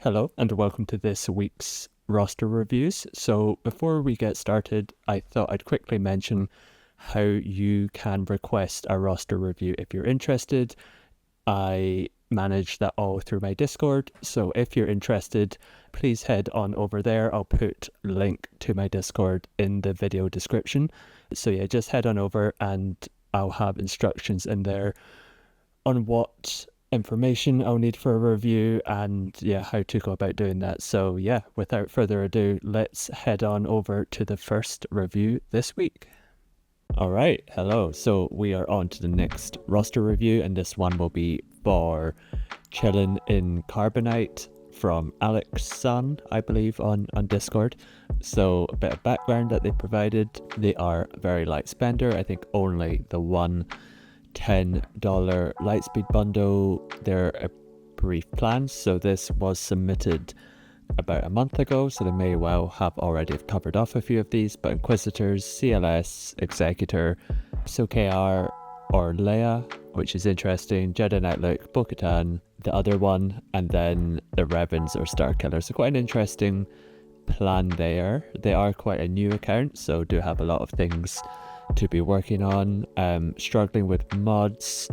Hello and welcome to this week's roster reviews. So before we get started, I thought I'd quickly mention how you can request a roster review if you're interested. I manage that all through my Discord, so if you're interested, please head on over there. I'll put a link to my Discord in the video description. So yeah, just head on over and I'll have instructions in there on what information I'll need for a review and yeah, how to go about doing that. So yeah, without further ado, let's head on over to the first review this week. All right, hello. So we are on to the next roster review, and this one will be for Chillinincarbonate from Alex Sun, I believe, on Discord. So a bit of background that they provided. They are very light spender. I think only the one $10 Lightspeed bundle. They're a brief plan, so this was submitted about a month ago, so they may well have already covered off a few of these, but Inquisitors, CLS, Executor, SWGOH or Leia, which is interesting, Jedi Knight Luke, Bo-Katan, the other one, and then the Revens or Starkiller. So quite an interesting plan there. They are quite a new account, so do have a lot of things to be working on. Struggling with mods,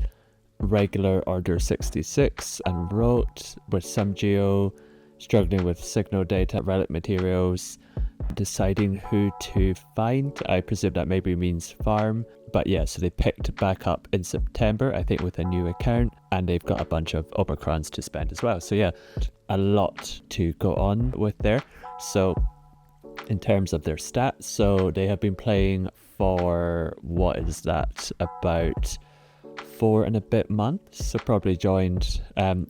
regular Order 66 and Rote with some geo, struggling with signal data, relic materials, deciding who to find. I presume that maybe means farm, but yeah, so they picked back up in September, I think, with a new account, and they've got a bunch of Omicrons to spend as well. So yeah, a lot to go on with there. So in terms of their stats, so they have been playing for, what is that, about 4 and a bit months, so probably joined,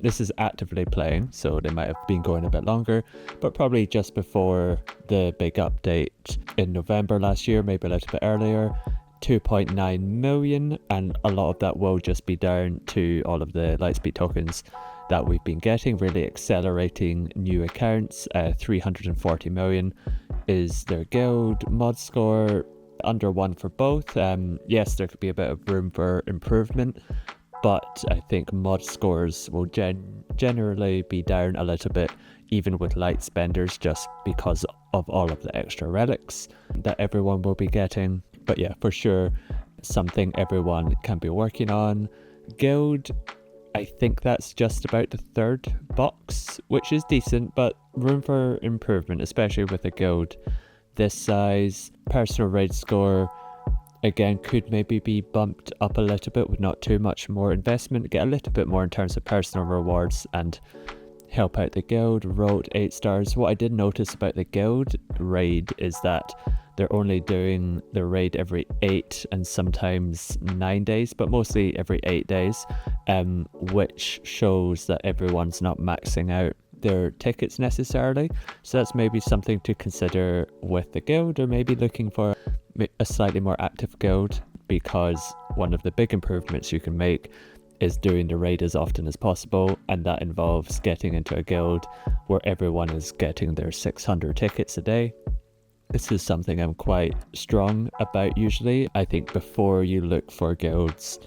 this is actively playing, so they might have been going a bit longer, but probably just before the big update in November last year, maybe a little bit earlier. 2.9 million, and a lot of that will just be down to all of the Lightspeed tokens that we've been getting, really accelerating new accounts. 340 million is their guild mod score, under 1 for both. Yes, there could be a bit of room for improvement, but I think mod scores will generally be down a little bit, even with light spenders, just because of all of the extra relics that everyone will be getting. But yeah, for sure, something everyone can be working on. Guild, I think that's just about the 3rd box, which is decent, but room for improvement, especially with a guild this size. Personal raid score, again, could maybe be bumped up a little bit with not too much more investment, get a little bit more in terms of personal rewards and help out the guild. Rote 8 stars. What I did notice about the guild raid is that they're only doing the raid every 8 and sometimes 9 days, but mostly every 8 days, which shows that everyone's not maxing out their tickets necessarily. So that's maybe something to consider with the guild, or maybe looking for a slightly more active guild, because one of the big improvements you can make is doing the raid as often as possible, and that involves getting into a guild where everyone is getting their 600 tickets a day. This is something I'm quite strong about usually. I think before you look for guilds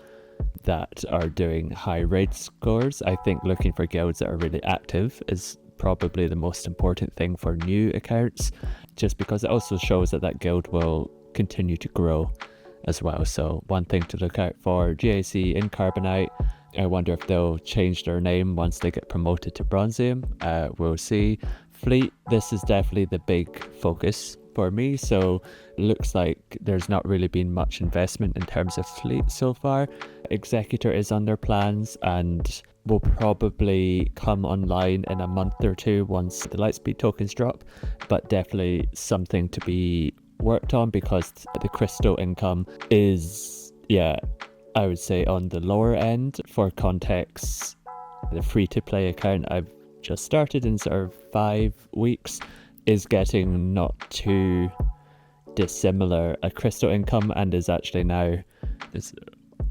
that are doing high raid scores, I think looking for guilds that are really active is probably the most important thing for new accounts, just because it also shows that that guild will continue to grow as well. So one thing to look out for, GAC Incarbonate. I wonder if they'll change their name once they get promoted to Bronzium. We'll see. Fleet, this is definitely the big focus for me, so looks like there's not really been much investment in terms of fleet so far. Executor is on their plans and will probably come online in a month or two once the Lightspeed tokens drop, but definitely something to be worked on, because the crystal income is, yeah, I would say on the lower end. For context, the free-to-play account I've just started in sort of 5 weeks is getting not too dissimilar a crystal income, and is actually now, this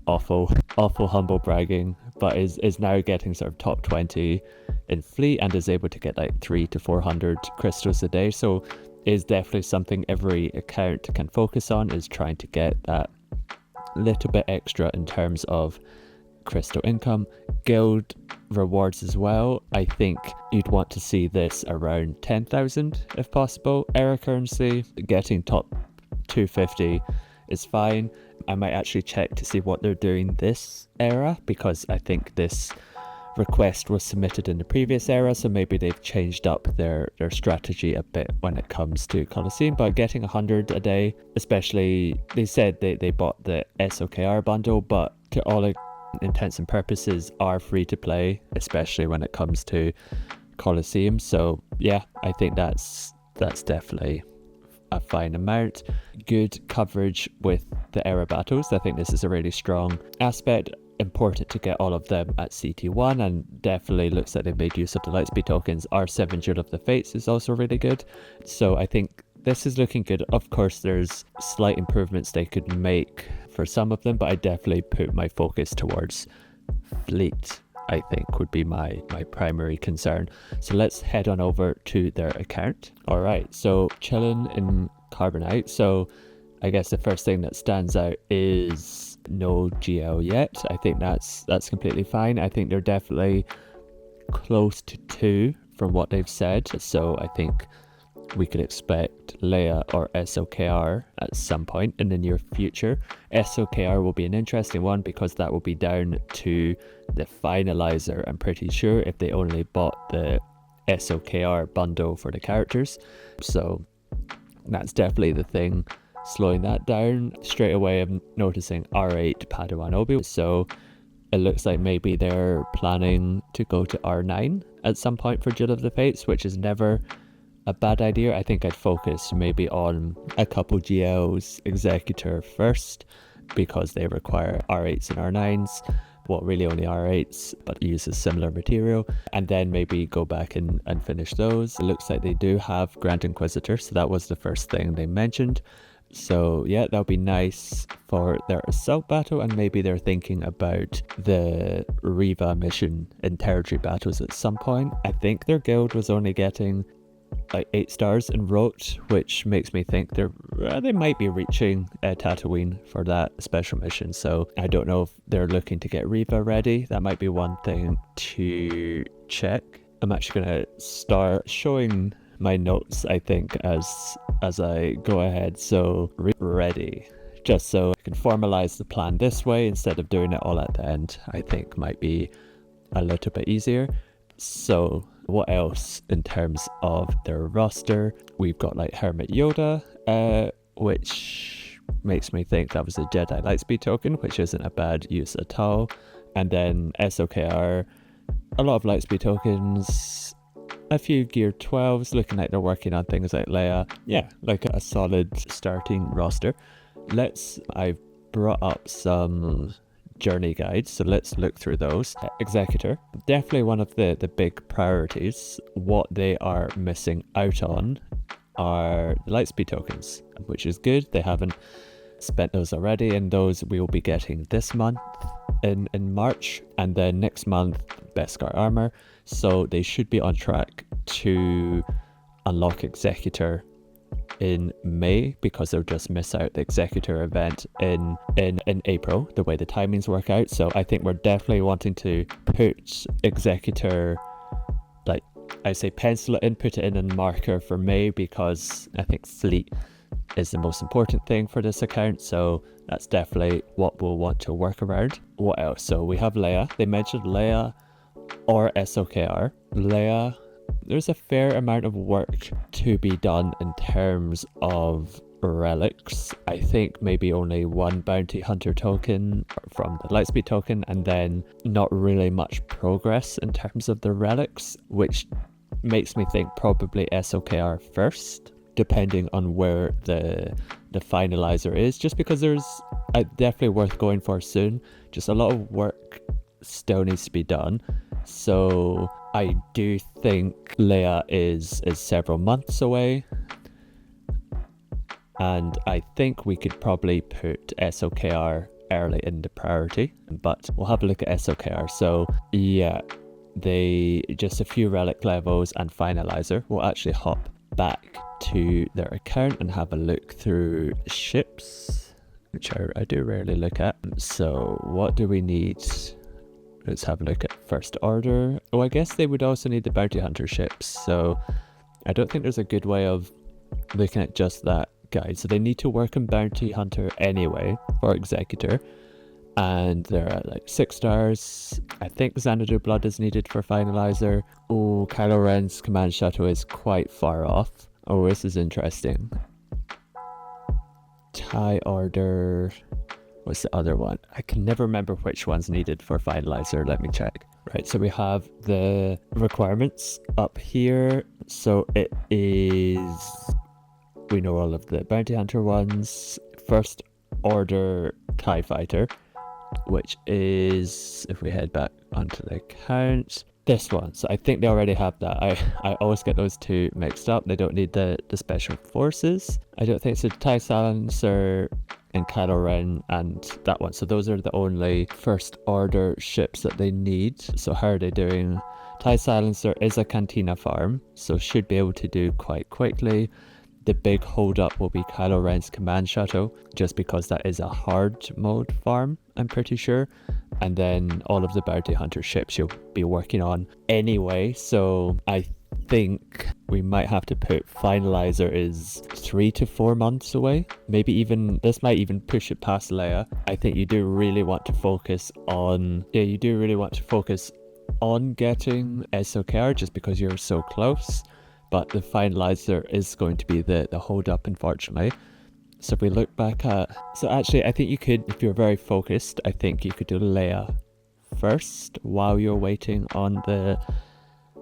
awful humble bragging, but is now getting sort of top 20 in fleet, and is able to get like 300 to 400 crystals a day. So is definitely something every account can focus on, is trying to get that little bit extra in terms of crystal income. Guild rewards as well. I think you'd want to see this around 10,000 if possible. Era currency, getting top 250 is fine. I might actually check to see what they're doing this era, because I think this request was submitted in the previous era, so maybe they've changed up their strategy a bit when it comes to Colosseum. But getting 100 a day, especially, they said they bought the SWGOH bundle, but to all intents and purposes are free to play, especially when it comes to Colosseum. So yeah, I think that's definitely a fine amount. Good coverage with the era battles. I think this is a really strong aspect. Important to get all of them at CT1, and definitely looks like they made use of the Lightspeed tokens. R7 Duel of the Fates is also really good. So I think this is looking good. Of course, there's slight improvements they could make for some of them, but I definitely put my focus towards fleet, I think would be my primary concern. So let's head on over to their account. All right, so Chillinincarbonate. So I guess the first thing that stands out is no GL yet. I think that's completely fine. I think they're definitely close to 2 from what they've said. So I think we could expect Leia or SWGOH at some point in the near future. SWGOH will be an interesting one because that will be down to the finalizer, I'm pretty sure, if they only bought the SWGOH bundle for the characters. So that's definitely the thing slowing that down. Straight away I'm noticing R8 Padawan Obi, so it looks like maybe they're planning to go to R9 at some point for Duel of the Fates, which is never a bad idea. I think I'd focus maybe on a couple GLs Executor first, because they require R8s and R9s. Well, really only R8s, but uses similar material, and then maybe go back and finish those. It looks like they do have Grand Inquisitor, so that was the first thing they mentioned. So yeah, that'll be nice for their assault battle, and maybe they're thinking about the Riva mission in territory battles at some point. I think their guild was only getting like 8 stars in Rote, which makes me think they might be reaching Tatooine for that special mission. So I don't know if they're looking to get Riva ready. That might be one thing to check. I'm actually gonna start showing my notes, I think, as I go ahead. So ready, just so I can formalize the plan this way instead of doing it all at the end, I think might be a little bit easier. So what else in terms of their roster? We've got like Hermit Yoda, which makes me think that was a Jedi Lightspeed token, which isn't a bad use at all. And then SWGOH, a lot of Lightspeed tokens, a few Gear 12s, looking like they're working on things like Leia. Yeah, like a solid starting roster. I've brought up some journey guides, so let's look through those. Executor, definitely one of the big priorities. What they are missing out on are the Lightspeed tokens, which is good. They haven't spent those already, and those we will be getting this month in March, and then next month Beskar armor. So they should be on track to unlock Executor in May, because they'll just miss out the Executor event in April, the way the timings work out. So I think we're definitely wanting to put Executor, like I say, pencil it in, put it in a marker for May, because I think fleet is the most important thing for this account. So that's definitely what we'll want to work around. What else? So we have Leia. They mentioned Leia or SWGOH. Leia, there's a fair amount of work to be done in terms of relics. I think maybe only 1 bounty hunter token from the Lightspeed token, and then not really much progress in terms of the relics, which makes me think probably SWGOH first, depending on where the finalizer is, just because there's definitely worth going for soon. Just a lot of work still needs to be done. So I do think Leia is several months away, and I think we could probably put SWGOH early in the priority, but we'll have a look at SWGOH. So yeah, they just a few relic levels and finalizer. We'll actually hop back to their account and have a look through ships, which I do rarely look at. So what do we need? Let's have a look at First Order. Oh, I guess they would also need the Bounty Hunter ships, so I don't think there's a good way of looking at just that guide. So they need to work on Bounty Hunter anyway for Executor, and they're at like 6 stars. I think Xanadu Blood is needed for Finalizer. Oh, Kylo Ren's Command Shuttle is quite far off. Oh, this is interesting. TIE Order. What's the other one? I can never remember which one's needed for Finalizer. Let me check. Right, so we have the requirements up here. So it is... We know all of the Bounty Hunter ones. First Order TIE Fighter, which is, if we head back onto the account, this one. So I think they already have that. I always get those two mixed up. They don't need the special forces. I don't think so. TIE Silencer and Kylo Ren and that one. So those are the only First Order ships that they need. So how are they doing? TIE Silencer is a Cantina farm, so should be able to do quite quickly. The big holdup will be Kylo Ren's Command Shuttle, just because that is a hard mode farm, I'm pretty sure. And then all of the Bounty Hunter ships you'll be working on anyway. So I think we might have to put Finalizer is 3 to 4 months away. Maybe even, this might even push it past Leia. I think you do really want to focus on, getting SOKR just because you're so close. But the Finalizer is going to be the hold up, unfortunately. So if we look back at... So actually, I think you could, if you're very focused, I think you could do Leia first while you're waiting on the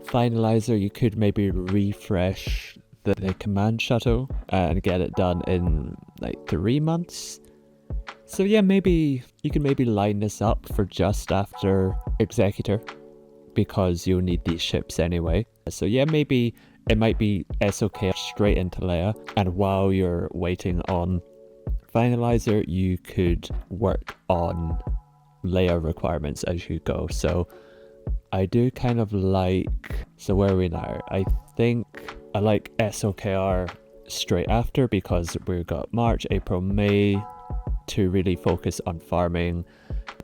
Finalizer. You could maybe refresh the Command Shuttle and get it done in like 3 months. So yeah, maybe you can maybe line this up for just after Executor, because you'll need these ships anyway. So yeah, maybe... It might be SOK straight into Leia, and while you're waiting on Finalizer, you could work on Leia requirements as you go. So I do kind of like... So where are we now? I think I like SOKR straight after, because we've got March, April, May to really focus on farming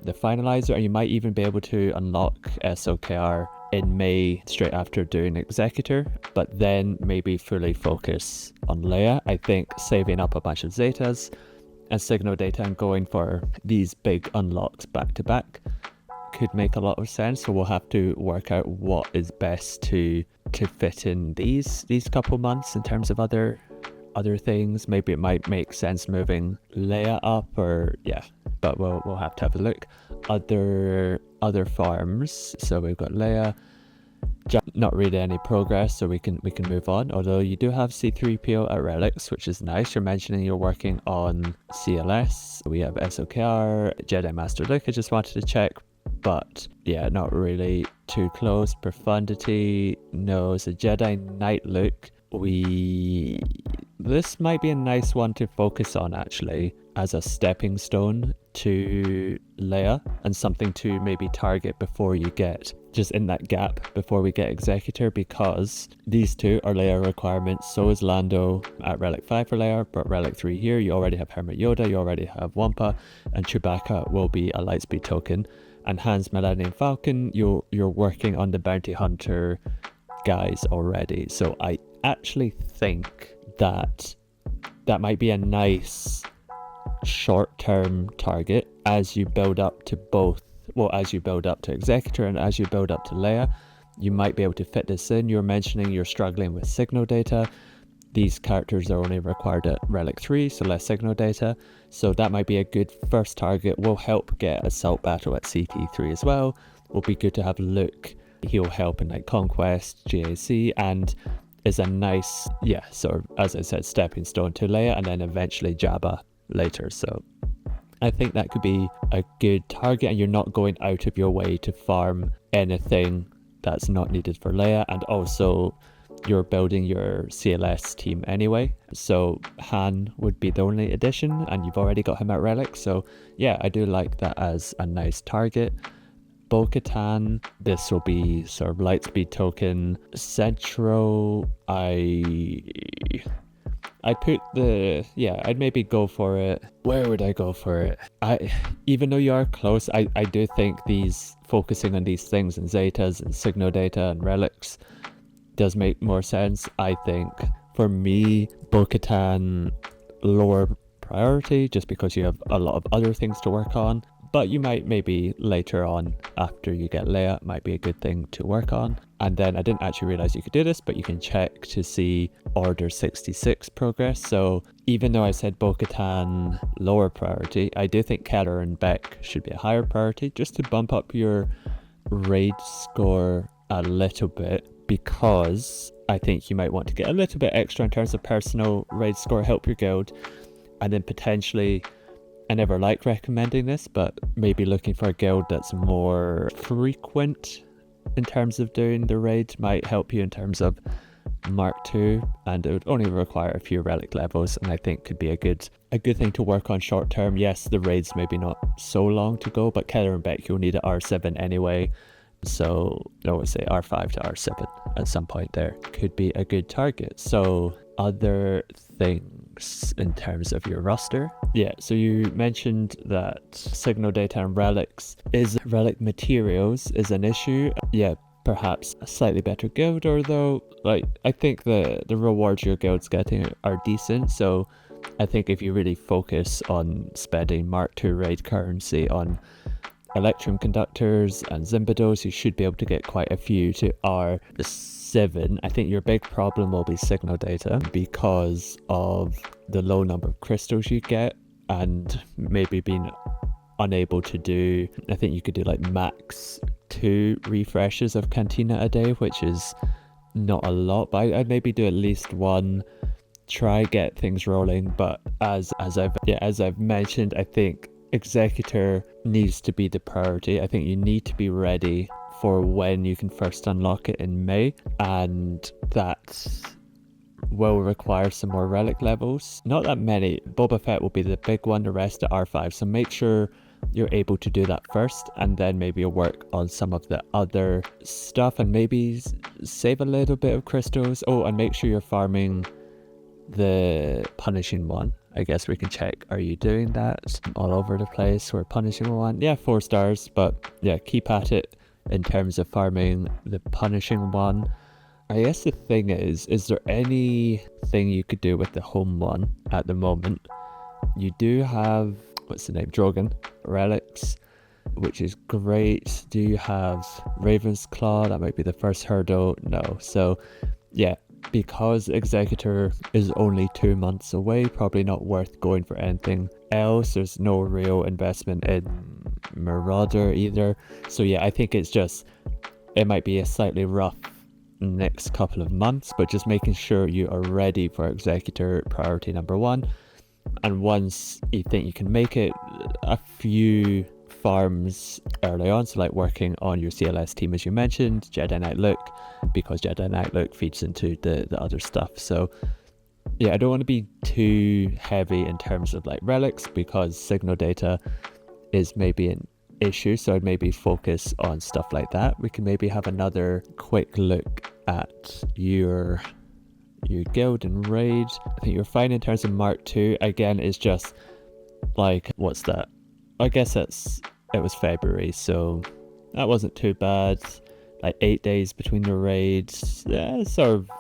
the Finalizer, and you might even be able to unlock SOKR in May straight after doing Executor, but then maybe fully focus on Leia. I think saving up a bunch of Zetas and Signal Data and going for these big unlocks back to back could make a lot of sense. So we'll have to work out what is best to fit in these couple months in terms of other things. Maybe it might make sense moving Leia up, or yeah, but we'll have to have a look. Other farms. So we've got Leia. Not really any progress, so we can move on. Although you do have C3PO at Relics, which is nice. You're mentioning you're working on CLS. We have SOKR, Jedi Master Luke. I just wanted to check, but yeah, not really too close. Profundity, no. So Jedi Knight Luke. This might be a nice one to focus on actually, as a stepping stone to Leia, and something to maybe target before you get, just in that gap before we get Executor, because these two are Leia requirements. So is Lando at Relic 5 for Leia, but Relic 3 here, you already have Hermit Yoda, you already have Wampa, and Chewbacca will be a Lightspeed token. And Han's Millennium Falcon, you're working on the Bounty Hunter guys already. So I actually think that might be a nice short-term target as you build up to both. Well, as you build up to Executor and as you build up to Leia, you might be able to fit this in. You're mentioning you're struggling with Signal Data. These characters are only required at Relic 3, so less Signal Data. So that might be a good first target. Will help get Assault Battle at CP3 as well. Will be good to have Luke. He'll help in like Conquest, GAC, and is a nice, yeah, sort of, as I said, stepping stone to Leia, and then eventually Jabba later. So I think that could be a good target, and you're not going out of your way to farm anything that's not needed for Leia, and also you're building your CLS team anyway. So Han would be the only addition, and you've already got him at Relic. So yeah, I do like that as a nice target. Bo-Katan, this will be sort of Lightspeed token. Central, I I'd put I'd maybe go for it. Where would I go for it? Even though you are close, I do think focusing on these things and Zetas and Signo Data and Relics does make more sense. I think for me, Bo-Katan lower priority just because you have a lot of other things to work on. But you might maybe later on, after you get Leia, might be a good thing to work on. And then I didn't actually realize you could do this, but you can check to see Order 66 progress. So even though I said Bo-Katan lower priority, I do think Keller and Beck should be a higher priority just to bump up your raid score a little bit, because I think you might want to get a little bit extra in terms of personal raid score, help your guild, and then potentially, I never like recommending this, but maybe looking for a guild that's more frequent in terms of doing the raids might help you in terms of Mark II, and it would only require a few relic levels, and I think could be a good thing to work on short term. Yes, the raids maybe not so long to go, but Keller and Beck, you'll need an R7 anyway, so I always say R5 to R7 at some point there could be a good target. So other things in terms of your roster, so you mentioned that Signo Data and relic materials is an issue. Perhaps a slightly better guild, or though, like, I think the rewards your guild's getting are decent, so I think if you really focus on spending Mark II raid currency on Electrum Conductors and Zimbados, you should be able to get quite a few to R7. I think your big problem will be Signo Data because of the low number of crystals you get, and maybe being unable to do, I think you could do like max 2 refreshes of Cantina a day, which is not a lot, but I'd maybe do at least 1, try get things rolling. But as I've mentioned, I think Executor needs to be the priority. I think you need to be ready for when you can first unlock it in May, and that will require some more relic levels. Not that many. Boba Fett will be the big one, the rest are R5, so make sure you're able to do that first, and then maybe you'll work on some of the other stuff and maybe save a little bit of crystals. Oh, and make sure you're farming the punishing one. I guess we can check, are you doing that? All over the place. We're punishing one, 4 stars, but keep at it in terms of farming the punishing one. I guess the thing is there anything you could do with the home one at the moment? You do have, what's the name, Drogon relics, which is great. Do you have Raven's Claw? That might be the first hurdle. No. So because Executor is only 2 months away, probably not worth going for anything else. There's no real investment in Marauder either. So I think it's just, it might be a slightly rough next couple of months, but just making sure you are ready for Executor, priority number 1. And once you think you can make it, a few farms early on, so like working on your CLS team as you mentioned, Jedi Knight Look, because Jedi Knight Look feeds into the other stuff. So I don't want to be too heavy in terms of like relics, because Signo Data is maybe an issue, so I'd maybe focus on stuff like that. We can maybe have another quick look at your guild and raid. I think you're fine in terms of Mark II. Again, it's just like, what's that? I guess it was February, so that wasn't too bad. Like 8 days between the raids, sort of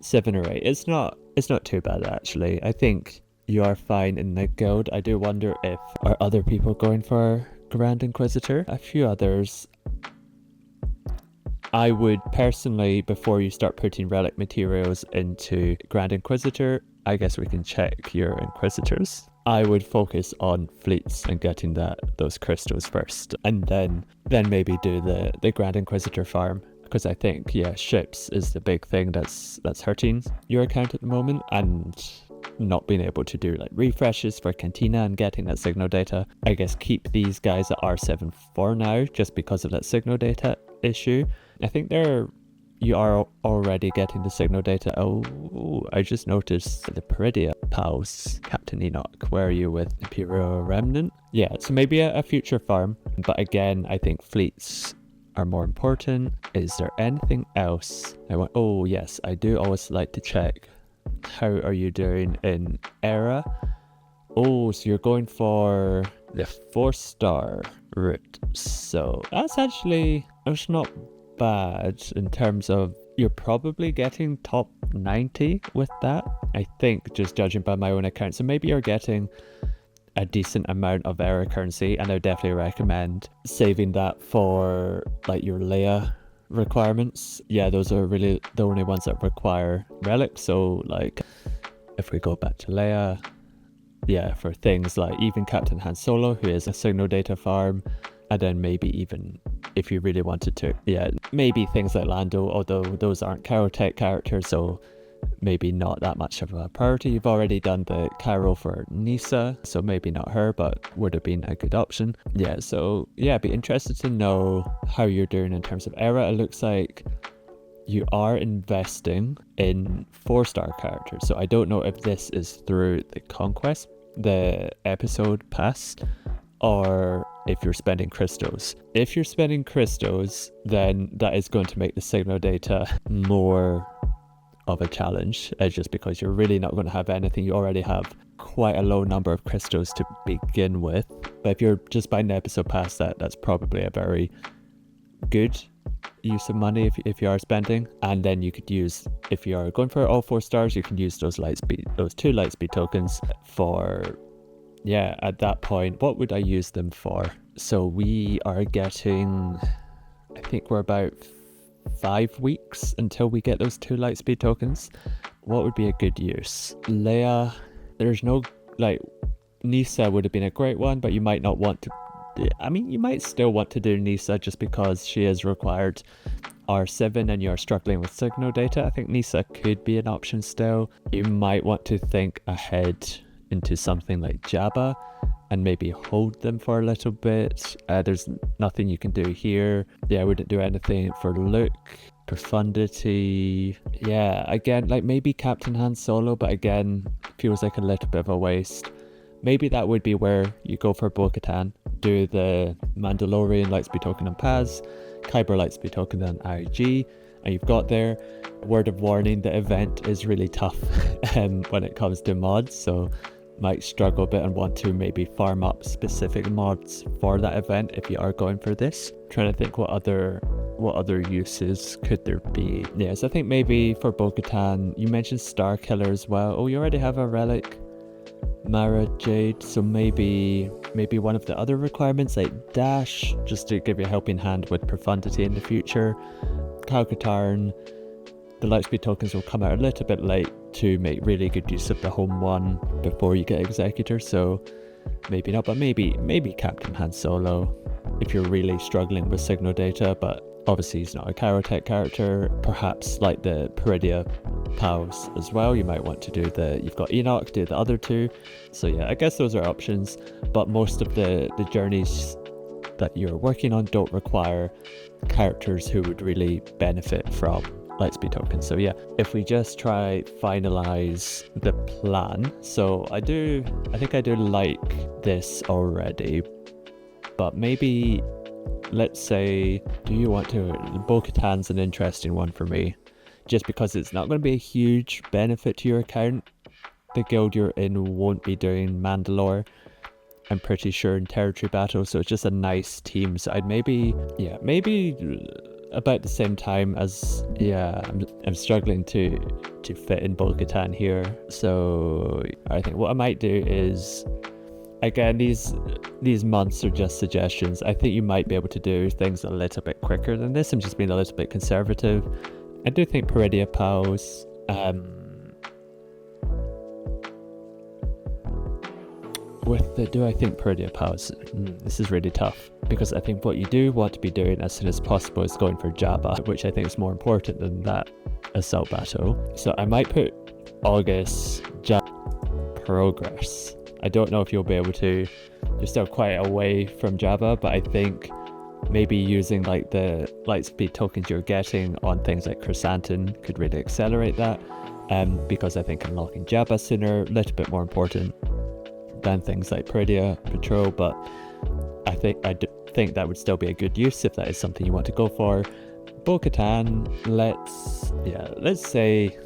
7 or 8. It's not too bad actually. I think you are fine in the guild. I do wonder if are other people going for Grand Inquisitor. A few others. I would personally, before you start putting relic materials into Grand Inquisitor, I guess we can check your Inquisitors. I would focus on fleets and getting those crystals first, and then maybe do the Grand Inquisitor farm, because I think ships is the big thing that's hurting your account at the moment, and not being able to do like refreshes for Cantina and getting that Signo Data. I guess keep these guys at R7 for now, just because of that Signo Data issue. I think you are already getting the Signo Data. Oh, I just noticed the Peridia pals, Captain Enoch. Where are you with Imperial Remnant? So maybe a future farm, but again, I think fleets are more important. Is there anything else I want? Oh yes, I do always like to check how are you doing in era? Oh, so you're going for the 4-star route. So that's not bad in terms of you're probably getting top 90 with that, I think, just judging by my own account. So maybe you're getting a decent amount of era currency, and I would definitely recommend saving that for like your Leia requirements. Yeah, those are really the only ones that require relics. So like if we go back to Leia, yeah, for things like even Captain Han Solo, who is a signal data farm, and then maybe even if you really wanted to, yeah, maybe things like Lando, although those aren't Carotech characters, so maybe not that much of a priority. You've already done the Carol for Nisa, so maybe not her, but would have been a good option. Yeah, so yeah, be interested to know how you're doing in terms of era. It looks like you are investing in 4-star characters. So I don't know if this is through the Conquest, the episode pass, or if you're spending crystals. If you're spending crystals, then that is going to make the signal data more of a challenge, just because you're really not going to have anything. You already have quite a low number of crystals to begin with. But if you're just buying the episode pass, that's probably a very good use of money if you are spending. And then you could use, if you are going for all 4 stars, you can use those 2 lightspeed tokens for, yeah, at that point, what would I use them for? So we are getting, I think we're about 5 weeks until we get those 2 lightspeed tokens. What would be a good use? Leia, there's no, like, Nisa would have been a great one, but you might not want to, I mean, you might still want to do Nisa just because she is required R7 and you're struggling with signal data. I think Nisa could be an option still. You might want to think ahead into something like Jabba and maybe hold them for a little bit. There's nothing you can do here. Yeah, I wouldn't do anything for Luke. Profundity. Yeah, again, like maybe Captain Han Solo, but again, feels like a little bit of a waste. Maybe that would be where you go for Bo-Katan, do the Mandalorian Lightspeed token on Paz, Kyber Lightspeed token on IG, and you've got there. Word of warning, the event is really tough when it comes to mods, so might struggle a bit and want to maybe farm up specific mods for that event if you are going for this. Trying to think what other uses could there be. Yes, I think maybe for Bo-Katan, you mentioned Star Killer as well. Oh, you already have a relic, Mara Jade, so maybe one of the other requirements like Dash, just to give you a helping hand with Profundity in the future. Kal-Katarn, the Lightspeed tokens will come out a little bit late to make really good use of the home one before you get Executor, so maybe not, but maybe Captain Han Solo if you're really struggling with signal data, but obviously he's not a Carotech character. Perhaps like the Peridia pals as well, you might want to do you've got Enoch, do the other 2. So yeah, I guess those are options, but most of the journeys that you're working on don't require characters who would really benefit from Lightspeed tokens. So yeah, if we just try finalize the plan. So I think I do like this already, but maybe let's say, do you want to, Bo-Katan's an interesting one for me, just because it's not going to be a huge benefit to your account. The guild you're in won't be doing Mandalore, I'm pretty sure, in territory battle, so it's just a nice team. So I'd maybe about the same time as, yeah, I'm struggling to fit in Bo-Katan here. So I think what I might do is, again, these months are just suggestions. I think you might be able to do things a little bit quicker than this. I'm just being a little bit conservative. I do think Peridia pals, do I think Peridia pals? This is really tough, because I think what you do want to be doing as soon as possible is going for Jabba, which I think is more important than that assault battle. So I might put August Jabba progress. I don't know if you'll be able to, you're still quite away from Jabba, but I think maybe using like the Lightspeed tokens you're getting on things like Chrysanthemum could really accelerate that, because I think unlocking Jabba sooner, a little bit more important than things like Peridia Patrol, but I think that would still be a good use if that is something you want to go for. Bo-Katan, let's say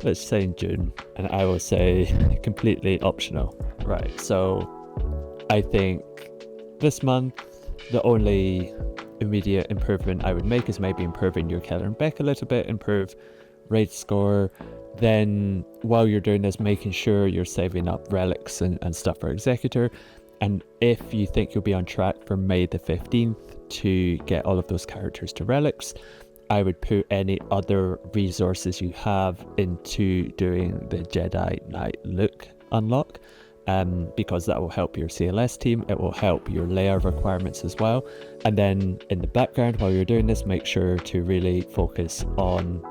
in June. and I will say completely optional. Right, so I think this month the only immediate improvement I would make is maybe improving your Keller and Beck a little bit, improve raid score. Then while you're doing this, making sure you're saving up relics and stuff for Executor. And if you think you'll be on track for May the 15th to get all of those characters to relics, I would put any other resources you have into doing the Jedi Knight look unlock, because that will help your CLS team. It will help your layer requirements as well. And then in the background, while you're doing this, make sure to really focus on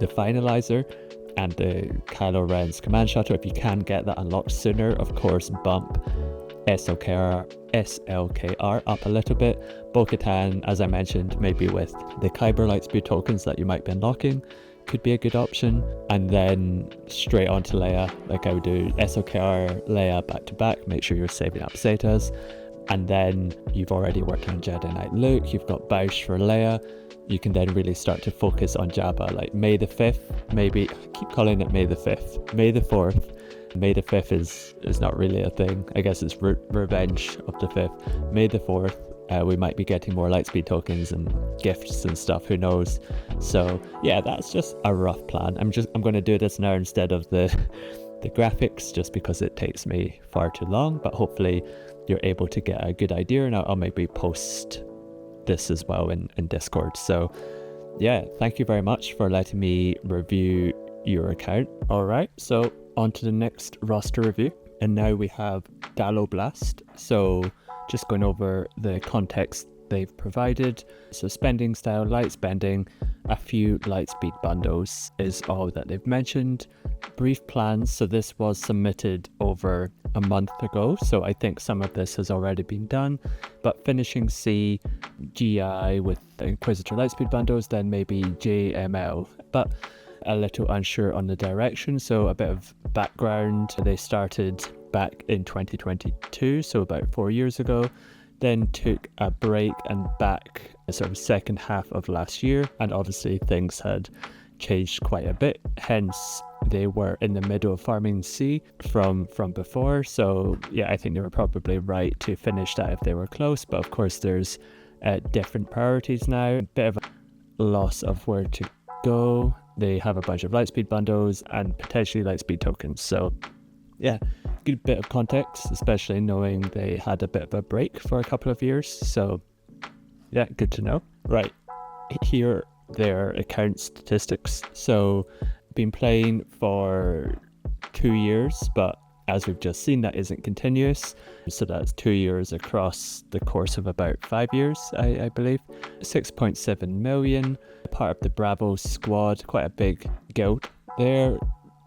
the finalizer and the Kylo Ren's command shuttle. If you can get that unlocked sooner, of course, bump SLKR up a little bit. Bo-Katan, as I mentioned, maybe with the Kyber Lightspeed tokens that you might be unlocking, could be a good option. And then straight on to Leia, like I would do SLKR, Leia back to back, make sure you're saving up Zetas. And then you've already worked on Jedi Knight Luke, you've got Bausch for Leia. You can then really start to focus on Jabba, like May the 5th, maybe, I keep calling it May the 5th, May the 4th. May the 5th is not really a thing. I guess it's Revenge of the 5th. May the 4th, we might be getting more Lightspeed tokens and gifts and stuff, who knows. So yeah, that's just a rough plan. I'm going to do this now instead of the graphics, just because it takes me far too long, but hopefully you're able to get a good idea, and I'll maybe post this as well in Discord. So yeah, thank you very much for letting me review your account. All right, so on to the next roster review, and now we have Daloblast. So just going over the context they've provided. So spending style, light spending, a few Lightspeed bundles is all that they've mentioned. Brief plans, so this was submitted over a month ago, so I think some of this has already been done, but finishing C, GI with the Inquisitor Lightspeed bundles, then maybe JML, but a little unsure on the direction. So a bit of background, they started back in 2022, so about 4 years ago, then took a break and back sort of second half of last year, and obviously things had changed quite a bit, hence they were in the middle of farming C from before. So yeah, I think they were probably right to finish that if they were close, but of course there's different priorities now, a bit of a loss of where to go. They have a bunch of Lightspeed bundles and potentially Lightspeed tokens, so yeah, good bit of context, especially knowing they had a bit of a break for a couple of years. So yeah, good to know. Right, here their account statistics. So been playing for 2 years, but as we've just seen, that isn't continuous. So that's 2 years across the course of about 5 years, I believe. 6.7 million, part of the Bravo squad, quite a big guild. They're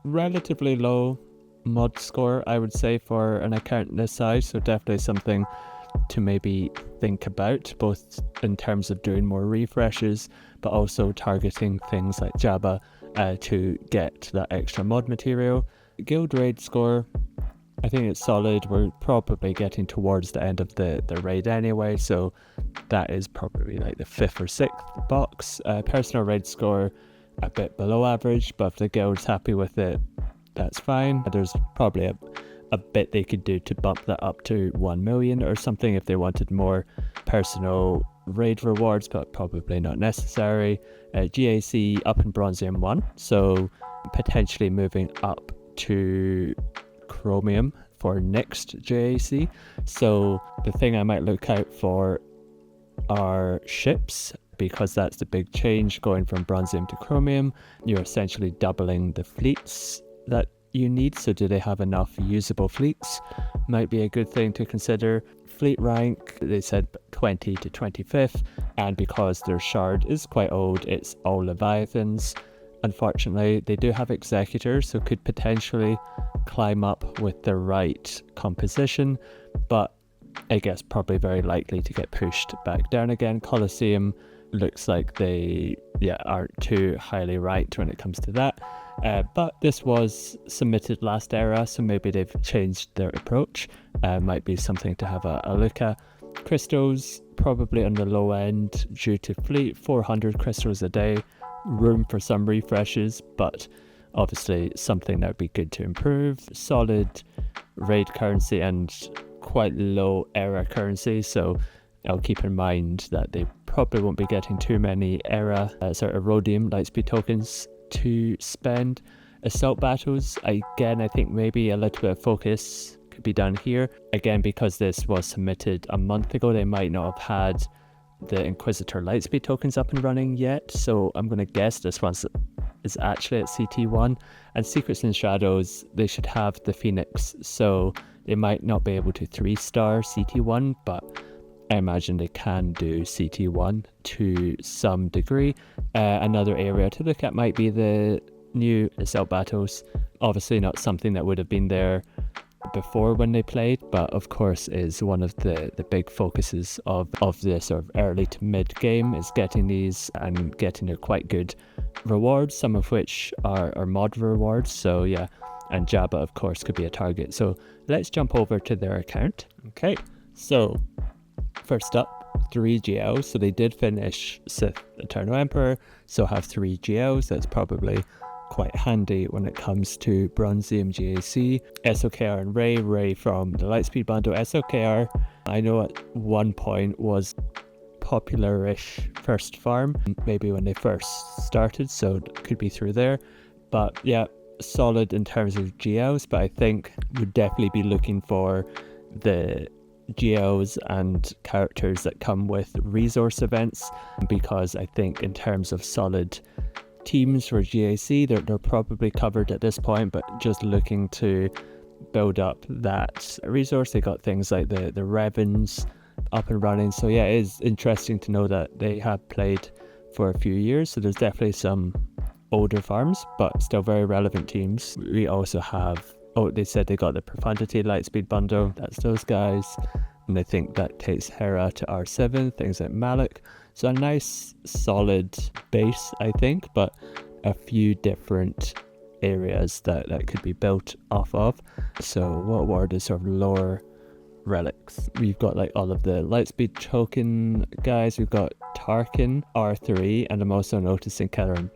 relatively low mod score, I would say, for an account this size, so definitely something to maybe think about, both in terms of doing more refreshes, but also targeting things like Jabba to get that extra mod material. Guild raid score, I think it's solid. We're probably getting towards the end of the raid anyway, so that is probably like the 5th or 6th box. Personal raid score, a bit below average, but if the guild's happy with it, that's fine. There's probably a bit they could do to bump that up to 1 million or something if they wanted more personal raid rewards, but probably not necessary. GAC up in Bronzium 1, so potentially moving up to Chromium for next JAC. So the thing I might look out for are ships, because that's the big change going from Bronzium to Chromium. You're essentially doubling the fleets that you need, so do they have enough usable fleets? Might be a good thing to consider. Fleet rank, they said 20 to 25th, and because their shard is quite old, it's all Leviathans. Unfortunately, they do have Executors, so could potentially climb up with the right composition, but I guess probably very likely to get pushed back down again. Colosseum looks like they aren't too highly ranked when it comes to that, but this was submitted last era, so maybe they've changed their approach. Might be something to have a look at. Crystals probably on the low end due to fleet, 400 crystals a day, room for some refreshes, but obviously something that would be good to improve. Solid raid currency and quite low era currency, so I'll keep in mind that they probably won't be getting too many era Rhodium Lightspeed tokens to spend. Assault battles, again, I think maybe a little bit of focus could be done here. Again, because this was submitted a month ago, they might not have had the Inquisitor Lightspeed tokens up and running yet, so I'm going to guess this one is actually at CT1. And Secrets and Shadows, they should have the Phoenix, so they might not be able to 3-star CT1, but I imagine they can do CT1 to some degree. Another area to look at might be the new assault battles. Obviously not something that would have been there before when they played, but of course is one of the big focuses of the sort of early to mid game, is getting these and getting their quite good rewards, some of which are mod rewards. So yeah, and Jabba of course could be a target. So let's jump over to their account. Okay, so first up, 3 GLs. So they did finish Sith Eternal Emperor, so have 3 GLs. That's probably quite handy when it comes to Bronzium GAC. SOKR and Ray from the Lightspeed bundle. SOKR, I know at one point was popular-ish first farm, maybe when they first started, so it could be through there. But yeah, solid in terms of GLs, but I think we'd definitely be looking for the GLs and characters that come with resource events, because I think in terms of solid teams for GAC, they're probably covered at this point, but just looking to build up that resource. They got things like the Revens up and running, so yeah, it is interesting to know that they have played for a few years, so there's definitely some older farms but still very relevant teams. We also have, oh, they said they got the Profundity Lightspeed bundle, that's those guys, and I think that takes Hera to R7, things like Malik. So a nice solid base, I think, but a few different areas that could be built off of. So what were the sort of lower relics? We've got like all of the Lightspeed token guys. We've got Tarkin R3, and I'm also noticing Keller and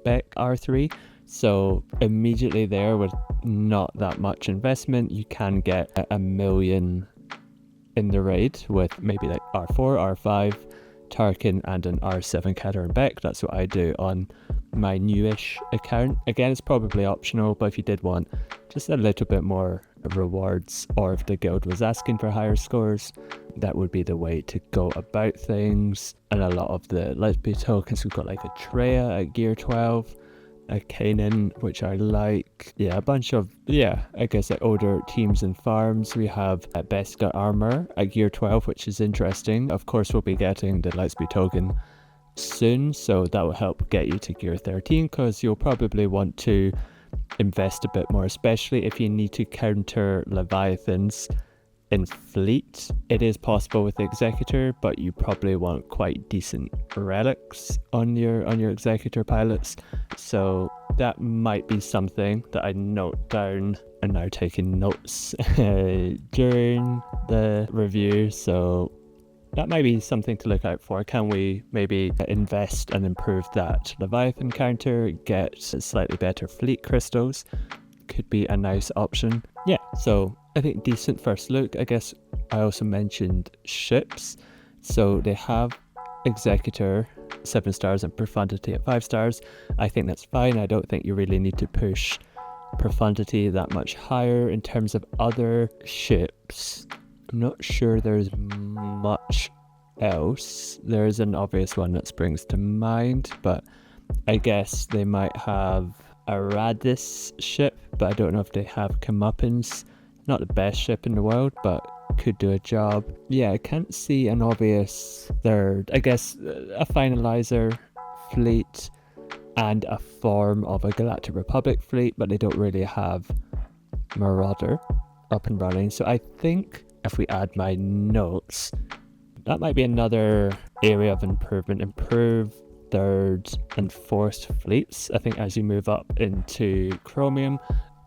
Beck R3. So immediately there, with not that much investment, you can get 1 million in the raid with maybe like R4, R5, Tarkin and an R7 Keller and Beck. That's what I do on my newish account. Again, it's probably optional, but if you did want just a little bit more rewards, or if the guild was asking for higher scores, that would be the way to go about things. And a lot of the Lightspeed tokens, we've got like a Treya at gear 12, a Kanan, which I like. Yeah, a bunch of, yeah, I guess like older teams and farms. We have Beskar Armor at gear 12, which is interesting. Of course, we'll be getting the Lightspeed token soon, so that will help get you to gear 13, because you'll probably want to invest a bit more, especially if you need to counter Leviathans in fleet. It is possible with the Executor, but you probably want quite decent relics on your Executor pilots, so that might be something that I note down. And now taking notes during the review, so that might be something to look out for. Can we maybe invest and improve that Leviathan counter, get slightly better fleet crystals? Could be a nice option. Yeah, so I think decent first look. I guess I also mentioned ships. So they have Executor 7 stars and Profundity at 5 stars. I think that's fine. I don't think you really need to push Profundity that much higher. In terms of other ships, I'm not sure there's much else. There's an obvious one that springs to mind, but I guess they might have a Radis ship, but I don't know if they have Comeuppance. Not the best ship in the world, but could do a job. Yeah, I can't see an obvious third. I guess a Finalizer fleet and a form of a Galactic Republic fleet, but they don't really have Marauder up and running. So I think if we add my notes, that might be another area of improvement. Improve third and fourth fleets. I think as you move up into Chromium,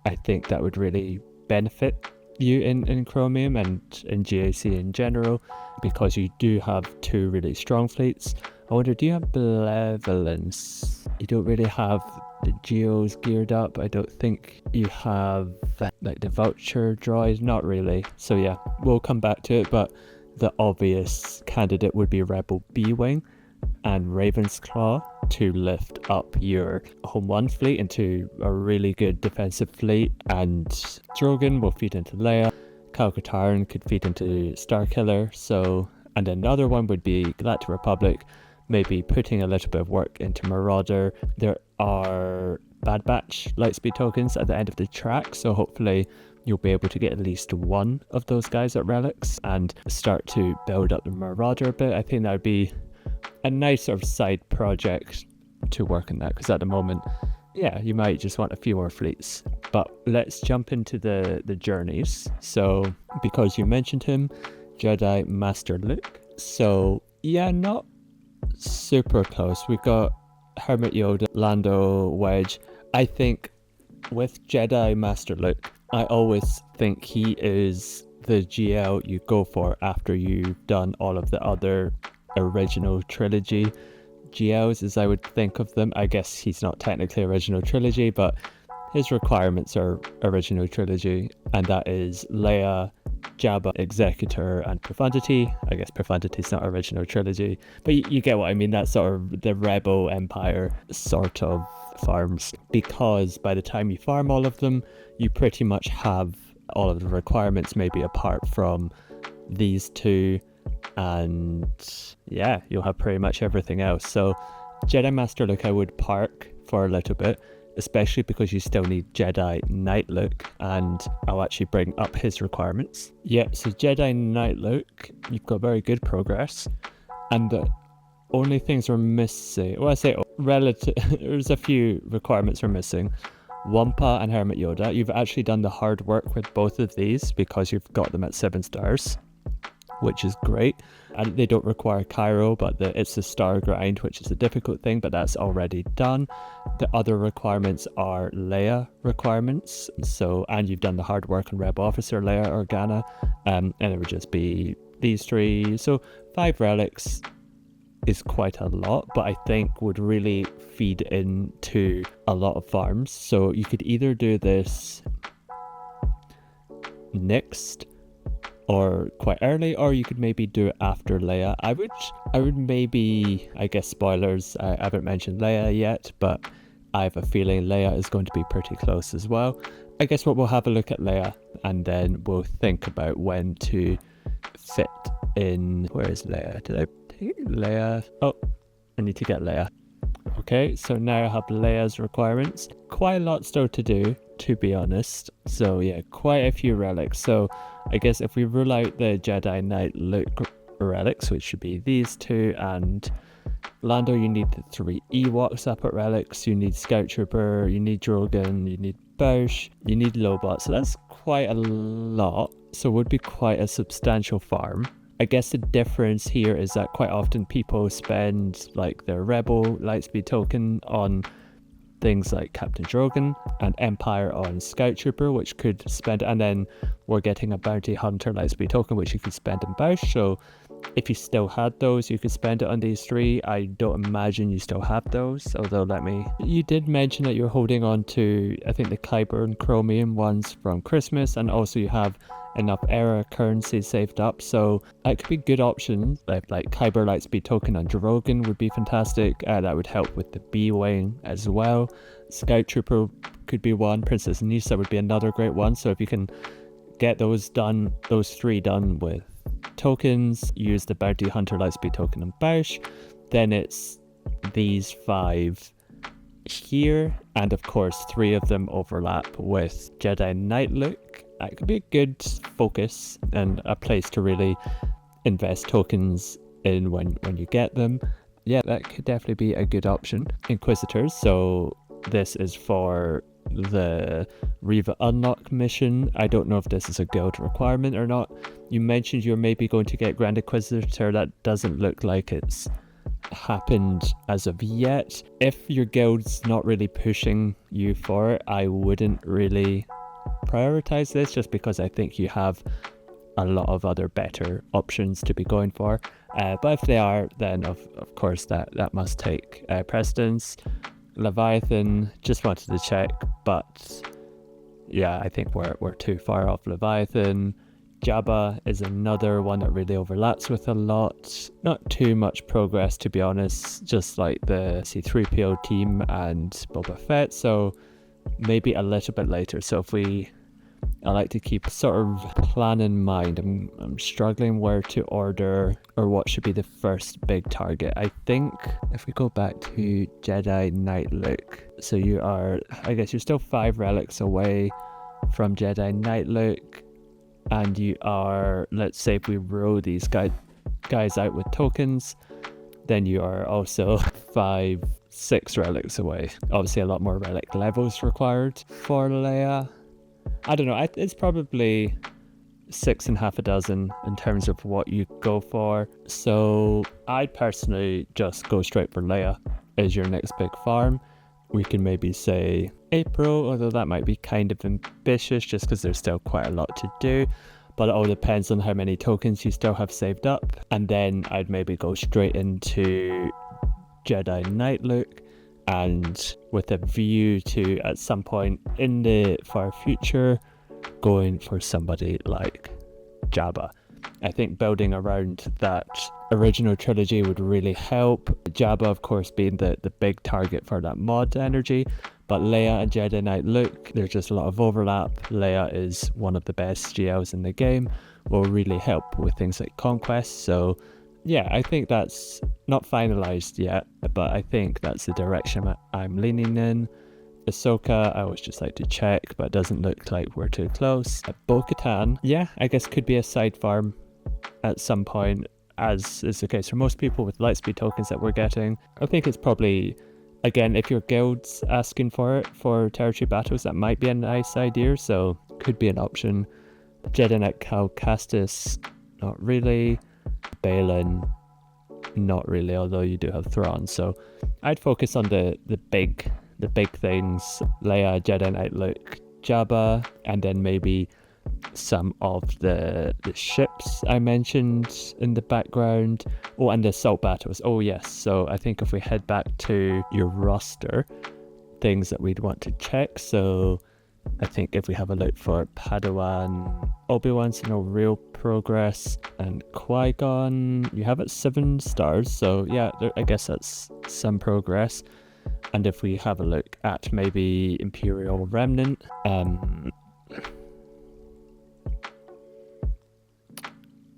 I think that would really benefit you in Chromium and in GAC in general, because you do have 2 really strong fleets. I wonder, do you have Benevolence? You don't really have the geos geared up. I don't think you have like the vulture droid, not really. So yeah, we'll come back to it, but the obvious candidate would be Rebel B-Wing and Raven's Claw to lift up your Home 1 fleet into a really good defensive fleet, and Drogon will feed into Leia, Kyle-Katarn could feed into Starkiller, so, and then another one would be Galactic Republic, maybe putting a little bit of work into Marauder. There are Bad Batch Lightspeed tokens at the end of the track, so hopefully you'll be able to get at least one of those guys at Relics and start to build up the Marauder a bit. I think that would be a nice sort of side project to work on that, because at the moment, yeah, you might just want a few more fleets. But let's jump into the journeys. So, because you mentioned him, Jedi Master Luke. So, yeah, not super close. We've got Hermit Yoda, Lando, Wedge. I think with Jedi Master Luke, I always think he is the GL you go for after you've done all of the other original trilogy GLs, as I would think of them. I guess he's not technically original trilogy, but his requirements are original trilogy, and that is Leia, Jabba, Executor, and Profundity. I guess Profundity is not original trilogy, but you get what I mean. That's sort of the Rebel Empire sort of farms, because by the time you farm all of them, you pretty much have all of the requirements, maybe apart from these two, and yeah, you'll have pretty much everything else. So Jedi Master Luke I would park for a little bit, especially because you still need Jedi Knight Luke, and I'll actually bring up his requirements. Yeah, so Jedi Knight Luke, you've got very good progress, and the only things we're missing, well, I say relative, there's a few requirements we're missing. Wampa and Hermit Yoda, you've actually done the hard work with both of these because you've got them at 7 stars, which is great. And they don't require Cairo, but it's the star grind, which is a difficult thing, but that's already done. The other requirements are Leia requirements, so, and you've done the hard work on Rebel Officer, Leia Organa, and it would just be these 3. So 5 relics is quite a lot, but I think would really feed into a lot of farms. So you could either do this next or quite early, or you could maybe do it after Leia. I would maybe, I guess spoilers, I haven't mentioned Leia yet, but I have a feeling Leia is going to be pretty close as well. I guess we'll have a look at Leia, and then we'll think about when to fit in. Where is Leia? Did I take Leia? Oh, I need to get Leia. Okay, so now I have Leia's requirements. Quite a lot still to do, to be honest. So yeah, quite a few relics. So I guess if we rule out the Jedi Knight Luke relics, which should be these 2, and Lando, you need the 3 Ewoks up at relics, you need Scout Trooper, you need Drogon, you need Boushh, you need Lobot. So that's quite a lot. So it would be quite a substantial farm. I guess the difference here is that quite often people spend like their Rebel Lightspeed token on things like Captain Drogon, and Empire on Scout Trooper, which could spend, and then we're getting a Bounty Hunter Lightspeed token, which you could spend in Boushh. So if you still had those, you could spend it on these 3. I don't imagine you still have those, although you did mention that you're holding on to, I think, the Kyber and Chromium ones from Christmas, and also you have enough era currency saved up, so that could be good options. Like Kyber Lightspeed token on Drogon would be fantastic. That would help with the B-Wing as well. Scout Trooper could be one. Princess Nisa would be another great one. So if you can get those 3 done with tokens, use the Bounty Hunter Lightspeed token on Boushh, then it's these 5 here, and of course 3 of them overlap with Jedi Knight Luke. That could be a good focus and a place to really invest tokens in when you get them. Yeah, that could definitely be a good option. Inquisitors, so this is for the Riva Unlock mission. I don't know if this is a guild requirement or not. You mentioned you're maybe going to get Grand Inquisitor. That doesn't look like it's happened as of yet. If your guild's not really pushing you for it, I wouldn't really prioritize this, just because I think you have a lot of other better options to be going for. But if they are, then of course that must take precedence. Leviathan, just wanted to check, but yeah, I think we're too far off Leviathan. Jabba is another one that really overlaps with a lot. Not too much progress, to be honest, just like the C-3PO team and Boba Fett, so maybe a little bit later. So I like to keep sort of plan in mind. I'm struggling where to order or what should be the first big target. I think if we go back to Jedi Knight Luke, so I guess you're still 5 relics away from Jedi Knight Luke, and you are, let's say if we roll these guys out with tokens, then you are also 6 relics away. Obviously a lot more relic levels required for Leia. I don't know, it's probably 6 and half a dozen in terms of what you go for. So I personally just go straight for Leia as your next big farm. We can maybe say April, although that might be kind of ambitious just because there's still quite a lot to do. But it all depends on how many tokens you still have saved up. And then I'd maybe go straight into Jedi Knight Luke, and with a view to at some point in the far future going for somebody like Jabba. I think building around that original trilogy would really help. Jabba, of course, being the big target for that mod energy, but Leia and Jedi Knight Luke, there's just a lot of overlap. Leia is one of the best GLs in the game, will really help with things like Conquest. So yeah, I think that's not finalized yet, but I think that's the direction I'm leaning in. Ahsoka, I always just like to check, but it doesn't look like we're too close. Bo-Katan, yeah, I guess could be a side farm at some point, as is the case for most people with lightspeed tokens that we're getting. I think it's probably, again, if your guild's asking for it for territory battles, that might be a nice idea, so could be an option. Jedi Knight Cal Kestis, not really. Balin, not really, although you do have Thrawn. So I'd focus on the big things: Leia, Jedi Knight Luke, Jabba, and then maybe some of the ships I mentioned in the background. Oh, and the assault battles. Oh yes, so I think if we head back to your roster, things that we'd want to check. So I think if we have a look for Padawan, Obi-Wan's no real progress, and Qui-Gon, you have it 7 stars, so yeah, I guess that's some progress. And if we have a look at maybe Imperial Remnant,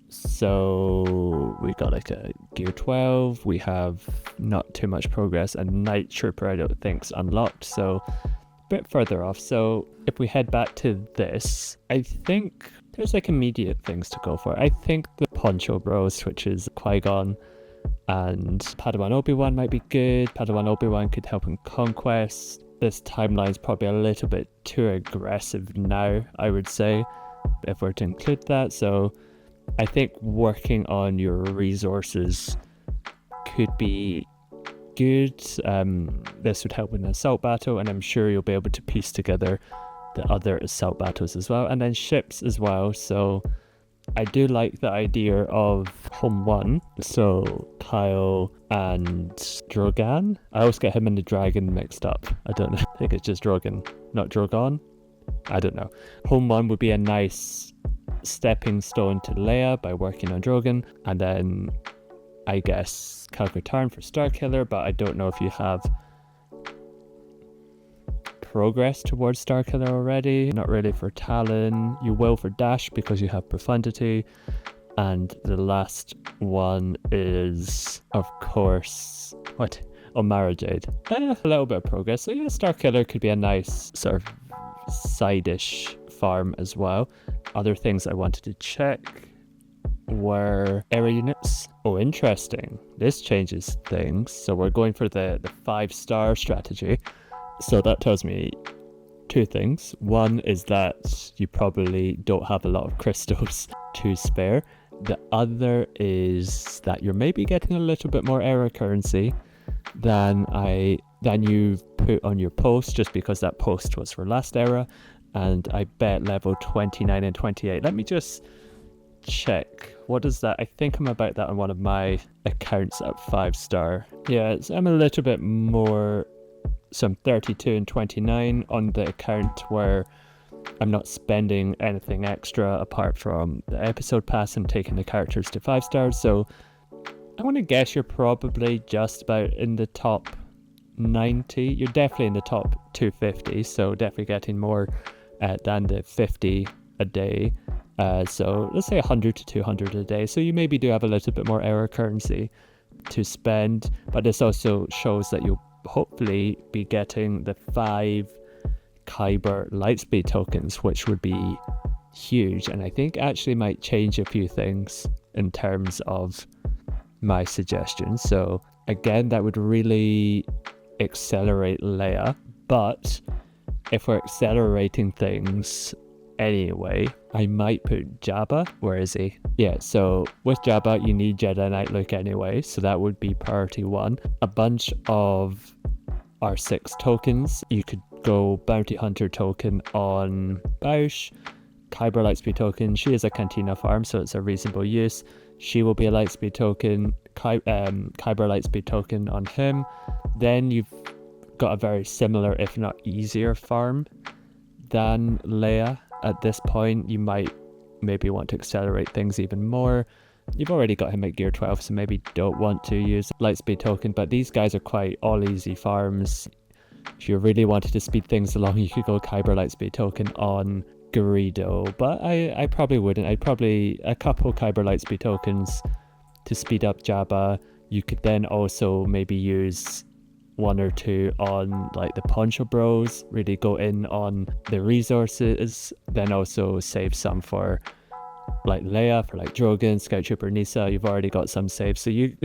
so we got like a Gear 12, we have not too much progress, and Night Trooper I don't think's unlocked, so bit further off. So if we head back to this, I think there's like immediate things to go for. I think the Poncho Bros, which is Qui-Gon and Padawan Obi-Wan, might be good. Padawan Obi-Wan could help in Conquest. This timeline's probably a little bit too aggressive now, I would say, if we're to include that. So I think working on your resources could be good. This would help in an assault battle, and I'm sure you'll be able to piece together the other assault battles as well, and then ships as well. So I do like the idea of Home 1, so Kyle and Drogan. I always get him and the dragon mixed up. I don't know, I think it's just Drogan, not Drogon. I don't know. Home 1 would be a nice stepping stone to Leia by working on Drogan, and then I guess Calcatarn for Starkiller, but I don't know if you have progress towards Starkiller already. Not really for Talon. You will for Dash because you have Profundity. And the last one is, of course, what? Oh, Mara Jade. A little bit of progress. So yeah, Starkiller could be a nice sort of side-ish farm as well. Other things I wanted to check were area units. Oh, interesting. This changes things. So we're going for the 5-star strategy. So that tells me 2 things. One is that you probably don't have a lot of crystals to spare. The other is that you're maybe getting a little bit more era currency than you've put on your post, just because that post was for last era, and I bet level 29 and 28. Let me just check. What is that? I think I'm about that on one of my accounts at 5-star. Yeah, I'm a little bit more So I'm 32 and 29 on the account where I'm not spending anything extra apart from the episode pass and taking the characters to 5 stars. So I want to guess you're probably just about in the top 90. You're definitely in the top 250, so definitely getting more than the 50 a day. So let's say 100 to 200 a day. So you maybe do have a little bit more error currency to spend, but this also shows that you'll hopefully be getting the 5 Kyber Lightspeed tokens, which would be huge, and I think actually might change a few things in terms of my suggestions. So again, that would really accelerate Leia, but if we're accelerating things anyway, I might put Jabba. Where is he? Yeah, so with Jabba you need Jedi Knight look anyway, so that would be priority 1. A bunch of R6 tokens. You could go Bounty Hunter token on Bausch, Kyber Lightspeed token. She is a Cantina farm, so it's a reasonable use. She will be a Lightspeed token, Kyber Lightspeed token on him. Then you've got a very similar, if not easier, farm than Leia. At this point, you might maybe want to accelerate things even more. You've already got him at gear 12, so maybe don't want to use Lightspeed token, but these guys are quite all easy farms. If you really wanted to speed things along, you could go Kyber Lightspeed token on Greedo, but I probably wouldn't. I'd probably a couple Kyber Lightspeed tokens to speed up Jabba. You could then also maybe use 1 or 2 on like the Poncho Bros, really go in on the resources, then also save some for like Leia, for like Drogon, Scout Trooper Nisa. You've already got some saved, so you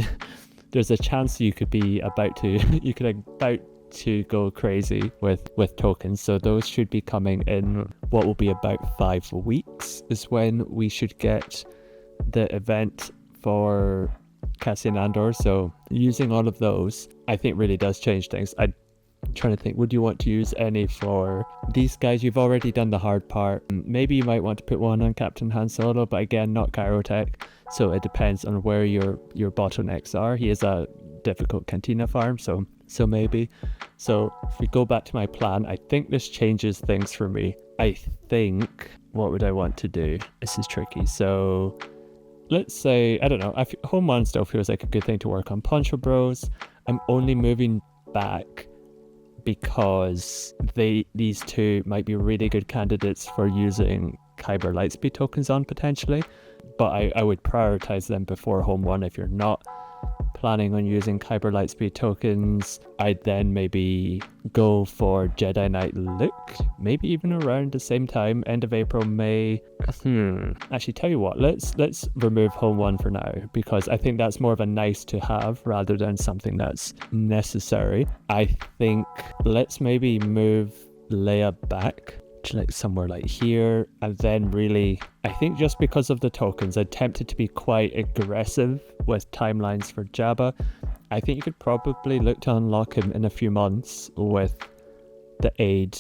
there's a chance you could be about to go crazy with tokens. So those should be coming in what will be about 5 weeks is when we should get the event for Cassian Andor. So using all of those, I think really does change things. I'm trying to think, would you want to use any for these guys? You've already done the hard part. Maybe you might want to put one on Captain Han Solo, but again, not Kyrotech, so it depends on where your bottlenecks are. He is a difficult Cantina farm, so maybe. So if we go back to my plan, I think this changes things for me. I think, what would I want to do? This is tricky. So let's say, I don't know, Home 1 still feels like a good thing to work on. Poncho Bros, I'm only moving back because these two might be really good candidates for using Kyber Lightspeed tokens on potentially, but I would prioritize them before Home 1 if you're not planning on using Kyber Lightspeed tokens. I'd then maybe go for Jedi Knight look, maybe even around the same time, end of April, May. Actually, tell you what, let's remove Home 1 for now, because I think that's more of a nice to have rather than something that's necessary. I think let's maybe move Leia back to like somewhere like here, and then really, I think just because of the tokens, I tempted to be quite aggressive with timelines for Jabba. I think you could probably look to unlock him in a few months with the aid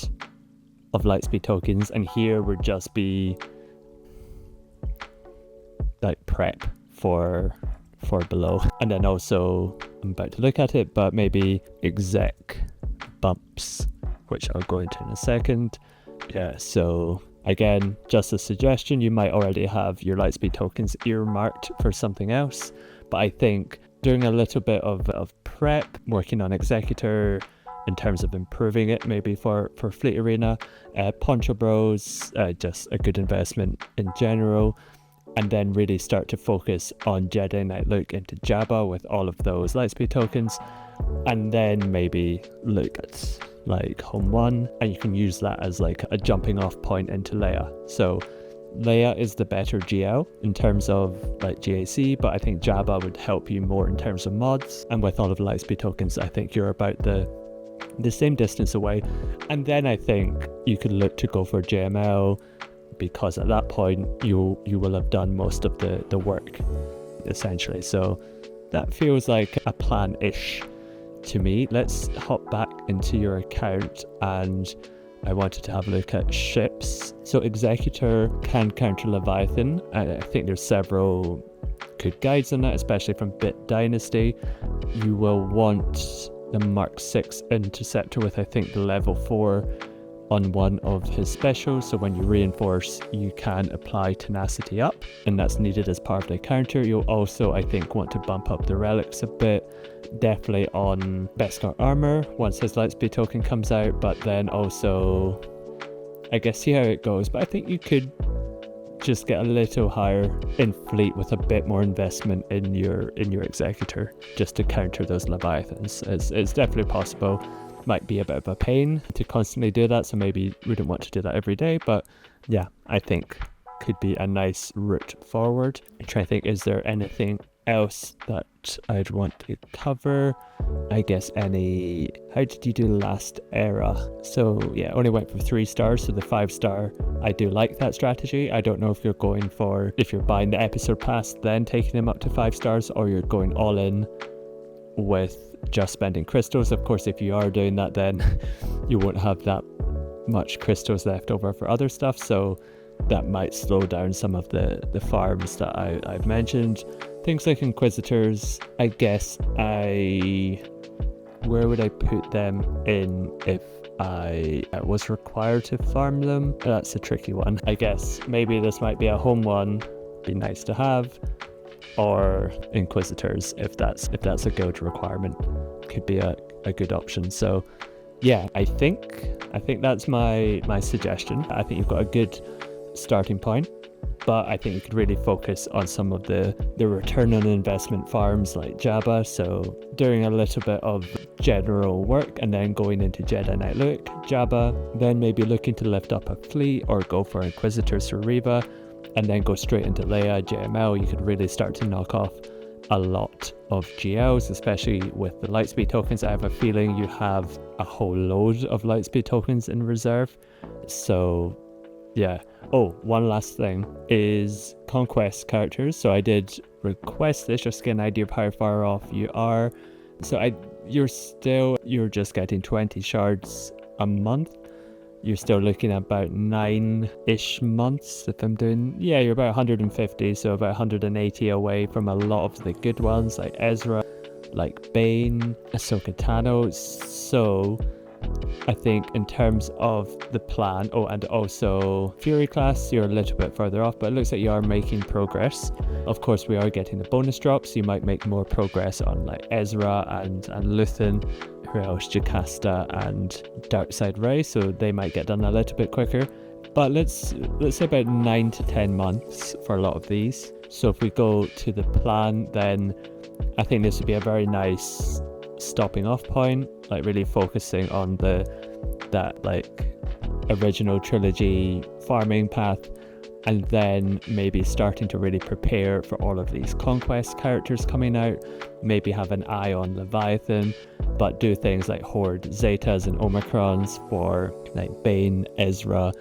of Lightspeed tokens, and here would just be like prep for below. And then also, I'm about to look at it, but maybe exec bumps, which I'll go into in a second. Yeah, so again, just a suggestion, you might already have your Lightspeed tokens earmarked for something else, but I think doing a little bit of prep, working on Executor in terms of improving it, maybe for Fleet Arena, Poncho Bros, just a good investment in general, and then really start to focus on Jedi Knight look into Jabba with all of those Lightspeed tokens, and then maybe look at like Home 1, and you can use that as like a jumping off point into Leia. So Leia is the better GL in terms of like GAC, but I think Jabba would help you more in terms of mods, and with all of the Lightspeed tokens, I think you're about the same distance away. And then I think you could look to go for JML, because at that point you will have done most of the work essentially. So that feels like a plan-ish to me. Let's hop back into your account, and I wanted to have a look at ships. So Executor can counter Leviathan. I think there's several good guides on that, especially from Bit Dynasty. You will want the Mark 6 Interceptor with, I think, the level 4 on one of his specials. So when you reinforce, you can apply tenacity up, and that's needed as part of the counter. You'll also, I think, want to bump up the relics a bit, definitely on Beskar armor once his lightspeed token comes out, but then also, I guess, see how it goes. But I think you could just get a little higher in fleet with a bit more investment in your executor just to counter those leviathans. It's definitely possible. Might be a bit of a pain to constantly do that, so maybe we don't want to do that every day, but yeah, I think could be a nice route forward. I'm trying to think, is there anything else that I'd want to cover? I guess how did you do last era? So yeah, only went for 3 stars, so the 5-star, I do like that strategy. I don't know if you're buying the episode pass then taking them up to 5 stars, or you're going all in with just spending crystals. Of course, if you are doing that, then you won't have that much crystals left over for other stuff, so that might slow down some of the farms that I've mentioned. Things like Inquisitors, I guess where would I put them in if I was required to farm them? That's a tricky one. I guess maybe this might be a home one, be nice to have, or Inquisitors if that's a guild requirement, could be a good option. So yeah, I think that's my suggestion. I think you've got a good starting point, but I think you could really focus on some of the return on investment farms like Jabba, so doing a little bit of general work and then going into Jedi Knight Luke, Jabba, then maybe looking to lift up a fleet or go for Inquisitors for Reva, and then go straight into Leia, JML. You could really start to knock off a lot of GLs, especially with the lightspeed tokens. I have a feeling you have a whole load of lightspeed tokens in reserve. So yeah. Oh, one last thing is Conquest characters. So I did request this just to get an idea of how far off you are. So you're just getting 20 shards a month. You're still looking at about 9-ish months if I'm doing, yeah, you're about 150, so about 180 away from a lot of the good ones like Ezra, like Bane, Ahsoka Tano. So I think in terms of the plan, and also Fury class, you're a little bit further off, but it looks like you are making progress. Of course, we are getting the bonus drops. You might make more progress on like Ezra and Luthen, who else, Jocasta and Darkside Ray, so they might get done a little bit quicker. But let's say about 9 to 10 months for a lot of these. So if we go to the plan, then I think this would be a very nice stopping off point, like really focusing on that like original trilogy farming path, and then maybe starting to really prepare for all of these Conquest characters coming out. Maybe have an eye on Leviathan, but do things like Horde Zetas and Omicrons for like Bane, Ezra,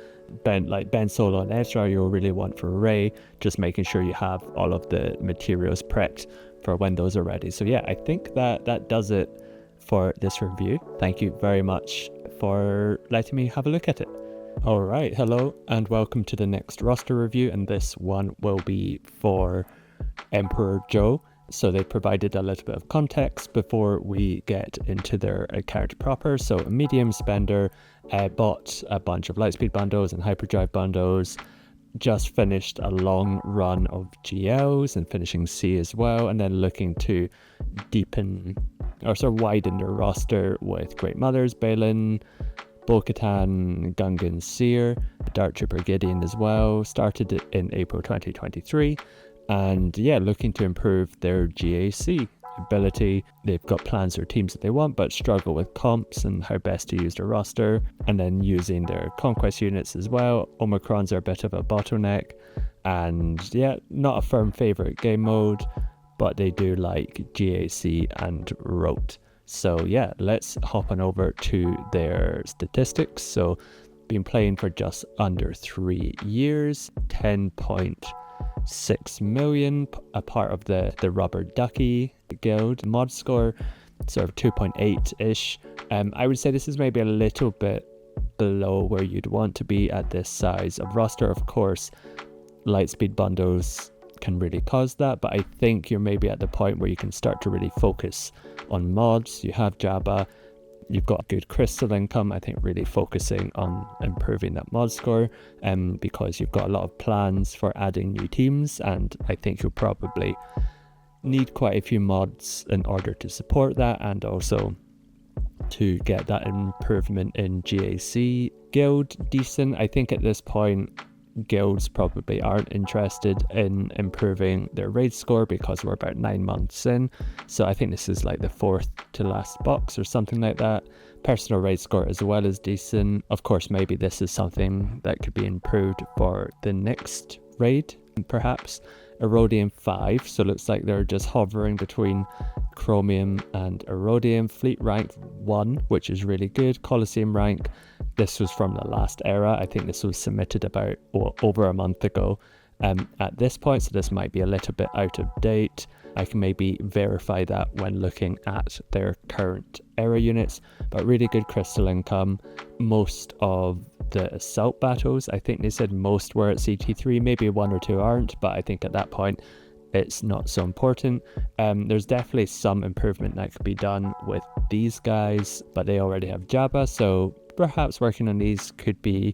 Ben Solo and Ezra you'll really want for Rey, just making sure you have all of the materials prepped for when those are ready. So yeah, I think that does it for this review. Thank you very much for letting me have a look at it. Alright, hello and welcome to the next roster review, and this one will be for EmperorJoe. So they provided a little bit of context before we get into their account proper. So a medium spender, bought a bunch of Lightspeed bundles and Hyperdrive bundles, just finished a long run of GLs and finishing C as well, and then looking to deepen or sort of widen their roster with Great Mothers, Balin, Bo-Katan, Gungan Seer, Dark Trooper Gideon as well. Started it in April 2023, and yeah, looking to improve their GAC ability. They've got plans or teams that they want, but struggle with comps and how best to use their roster, and then using their Conquest units as well. Omicrons are a bit of a bottleneck, and yeah, not a firm favorite game mode, but they do like GAC and Rote. So yeah, let's hop on over to their statistics. So been playing for just under 3 years, 10.6 million, a part of the Rubber Ducky guild. Mod score sort of 2.8-ish. I would say this is maybe a little bit below where you'd want to be at this size of roster. Of course, Lightspeed bundles can really cause that, but I think you're maybe at the point where you can start to really focus on mods. You have Jabba, you've got good crystal income. I think really focusing on improving that mod score, because you've got a lot of plans for adding new teams, and I think you'll probably need quite a few mods in order to support that, and also to get that improvement in GAC. Guild, decent. I think at this point guilds probably aren't interested in improving their raid score because we're about 9 months in, so I think this is like the 4th to last box or something like that. Personal raid score as well is decent. Of course, maybe this is something that could be improved for the next raid, perhaps. Erodium 5, so it looks like they're just hovering between Chromium and Erodium. Fleet rank 1, which is really good. Colosseum rank, this was from the last era. I think this was submitted about over a month ago at this point, so this might be a little bit out of date. I can maybe verify that when looking at their current era units, but really good crystal income. Most of the assault battles, I think they said most were at CT3, maybe 1 or 2 aren't, but I think at that point it's not so important. There's definitely some improvement that could be done with these guys, but they already have Jabba, so perhaps working on these could be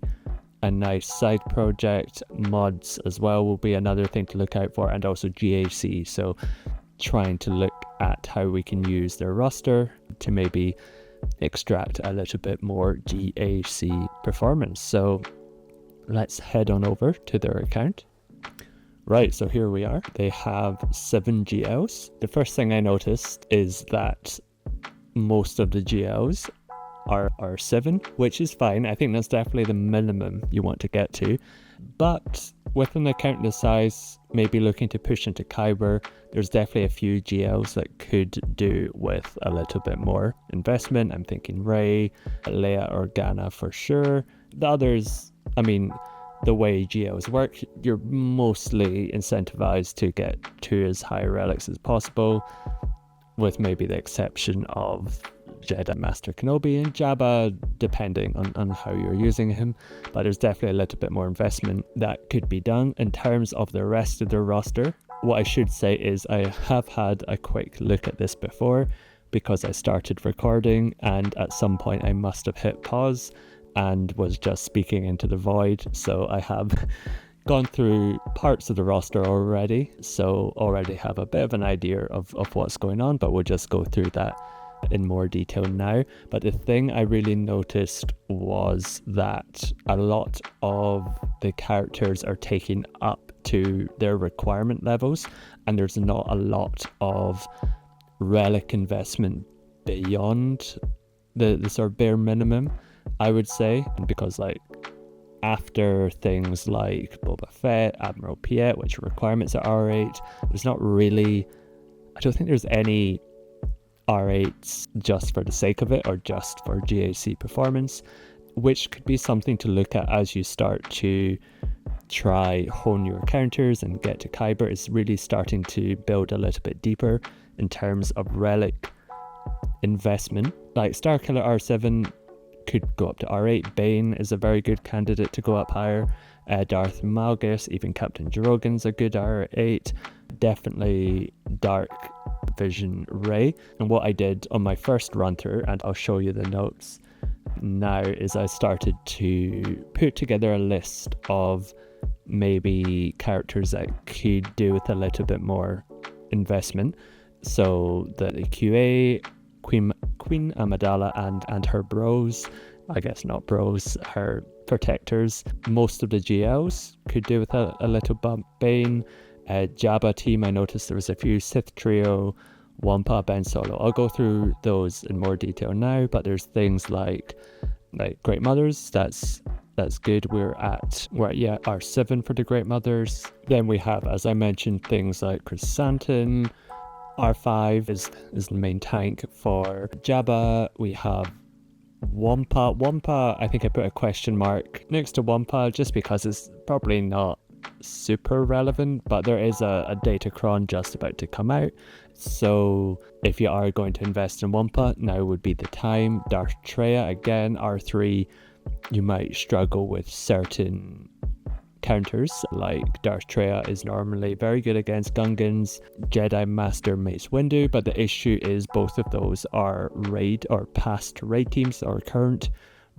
a nice side project. Mods as well will be another thing to look out for, and also GAC, so trying to look at how we can use their roster to maybe extract a little bit more GAC performance. So let's head on over to their account. Right, so here we are. They have 7 GLs. The first thing I noticed is that most of the GLs are 7, which is fine. I think that's definitely the minimum you want to get to. But with an account this size, maybe looking to push into Kyber, there's definitely a few GLs that could do with a little bit more investment. I'm thinking Rey, Leia, Organa for sure. The others, I mean, the way GLs work, you're mostly incentivized to get to as high relics as possible, with maybe the exception of Jedi Master Kenobi and Jabba, depending on how you're using him. But there's definitely a little bit more investment that could be done. In terms of the rest of the roster, what I should say is I have had a quick look at this before, because I started recording and at some point I must have hit pause and was just speaking into the void. So I have gone through parts of the roster already, so already have a bit of an idea of what's going on, but we'll just go through that in more detail now. But the thing I really noticed was that a lot of the characters are taking up to their requirement levels, and there's not a lot of relic investment beyond the sort of bare minimum, I would say, because like after things like Boba Fett, Admiral Piet, which requirements are R8, there's not really, I don't think there's any R8s just for the sake of it or just for GAC performance, which could be something to look at as you start to try hone your counters and get to Kyber. It's really starting to build a little bit deeper in terms of relic investment. Like Starkiller R7 could go up to R8. Bane is a very good candidate to go up higher. Darth Malgus, even Captain Drogon's a good R8. Definitely Dark Vision Rey. And what I did on my first run through, and I'll show you the notes now, is I started to put together a list of maybe characters that could do with a little bit more investment. So the QA, Queen Amidala and her bros, I guess not bros, her protectors. Most of the GLs could do with a little bump. Bane, Jabba team, I noticed there was a few. Sith trio, Wampa, Ben Solo. I'll go through those in more detail now, but there's things like Great Mothers, that's good. We're at R7 for the Great Mothers. Then we have, as I mentioned, things like Chrysanthemum. R5 is the main tank for Jabba. We have Wampa. Wampa, I think I put a question mark next to Wampa just because it's probably not super relevant, but there is a Datacron just about to come out. So if you are going to invest in Wampa, now would be the time. Darth Treya, again, R3, you might struggle with certain counters, like Darth Treya is normally very good against Gungans, Jedi Master Mace Windu, but the issue is both of those are raid or past raid teams or current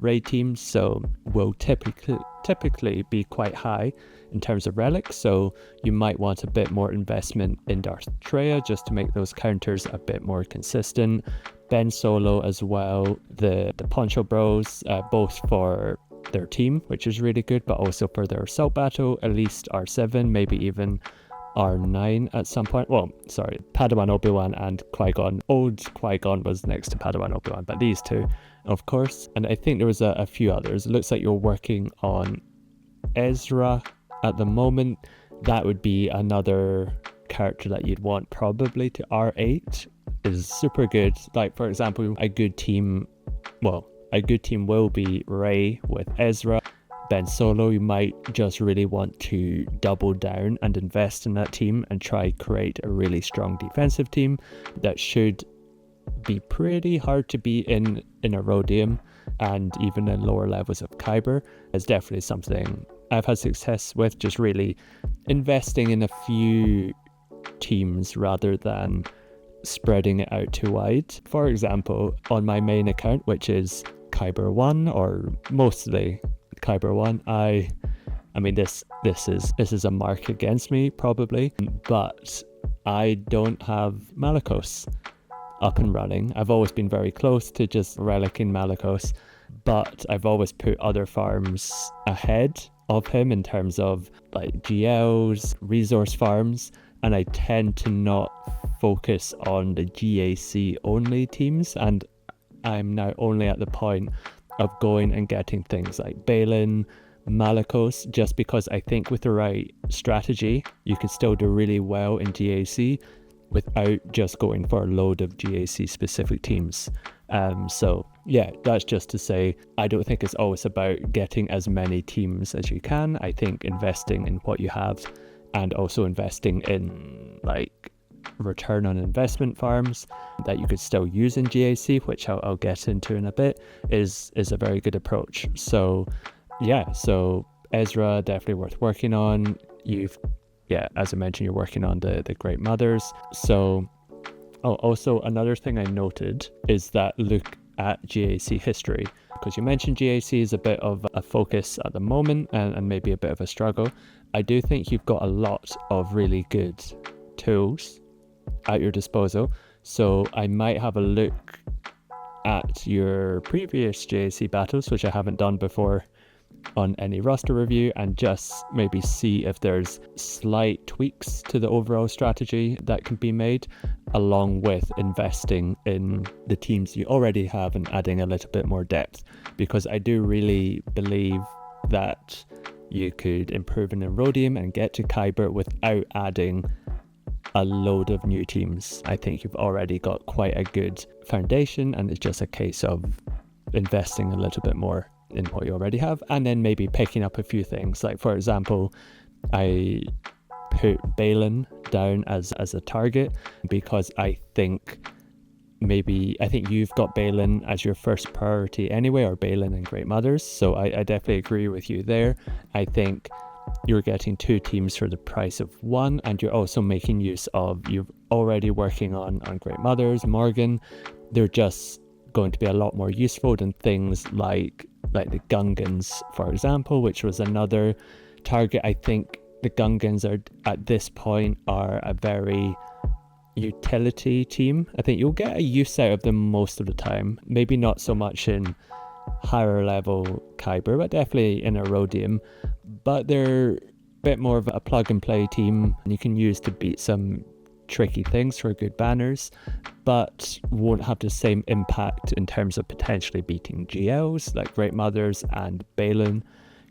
raid teams, so will typically be quite high in terms of relics, so you might want a bit more investment in Darth Treya just to make those counters a bit more consistent. Ben Solo as well, the Poncho Bros, both for their team, which is really good, but also for their assault battle, at least R7, maybe even R9 at some point. Well, sorry, Padawan Obi-Wan and Qui-Gon. Old Qui-Gon was next to Padawan Obi-Wan, but these two, of course. And I think there was a few others. It looks like you're working on Ezra at the moment. That would be another character that you'd want probably to R8. Is super good. Like, for example, a good team will be Rey with Ezra. Ben Solo, you might just really want to double down and invest in that team and try create a really strong defensive team that should be pretty hard to beat in Erodium and even in lower levels of Kyber. It's definitely something I've had success with, just really investing in a few teams rather than spreading it out too wide. For example, on my main account, which is Kyber 1 or mostly Kyber 1, I mean this is a mark against me probably, but I don't have Malicos up and running. I've always been very close to just relicing Malicos, but I've always put other farms ahead of him in terms of like GLs, resource farms, and I tend to not focus on the GAC only teams, and I'm now only at the point of going and getting things like Balin, Malicos, just because I think with the right strategy you can still do really well in GAC without just going for a load of GAC specific teams. So yeah, that's just to say I don't think it's always about getting as many teams as you can. I think investing in what you have and also investing in like return on investment farms that you could still use in GAC, which I'll get into in a bit, is a very good approach. So yeah, so Ezra definitely worth working on. As I mentioned, you're working on the Great Mothers. So also another thing I noted is that look at GAC history, because you mentioned GAC is a bit of a focus at the moment and maybe a bit of a struggle. I do think you've got a lot of really good tools at your disposal, so I might have a look at your previous GAC battles, which I haven't done before on any roster review, and just maybe see if there's slight tweaks to the overall strategy that can be made, along with investing in the teams you already have and adding a little bit more depth, because I do really believe that you could improve in Erodium and get to Kyber without adding a load of new teams. I think you've already got quite a good foundation, and it's just a case of investing a little bit more in what you already have, and then maybe picking up a few things. Like, for example, I put Balin down as a target because I think you've got Balin as your first priority anyway, or Balin and Great Mothers, so I definitely agree with you there. I think you're getting two teams for the price of one, and you're also making use of, you're already working on Great Mothers, Morgan. They're just going to be a lot more useful than things like the Gungans, for example, which was another target. I think the Gungans are at this point are a very utility team. I think you'll get a use out of them most of the time, maybe not so much in higher level Kyber, but definitely in Erodium. But they're a bit more of a plug and play team, and you can use to beat some tricky things for good banners, but won't have the same impact in terms of potentially beating GLs like Great Mothers and Balin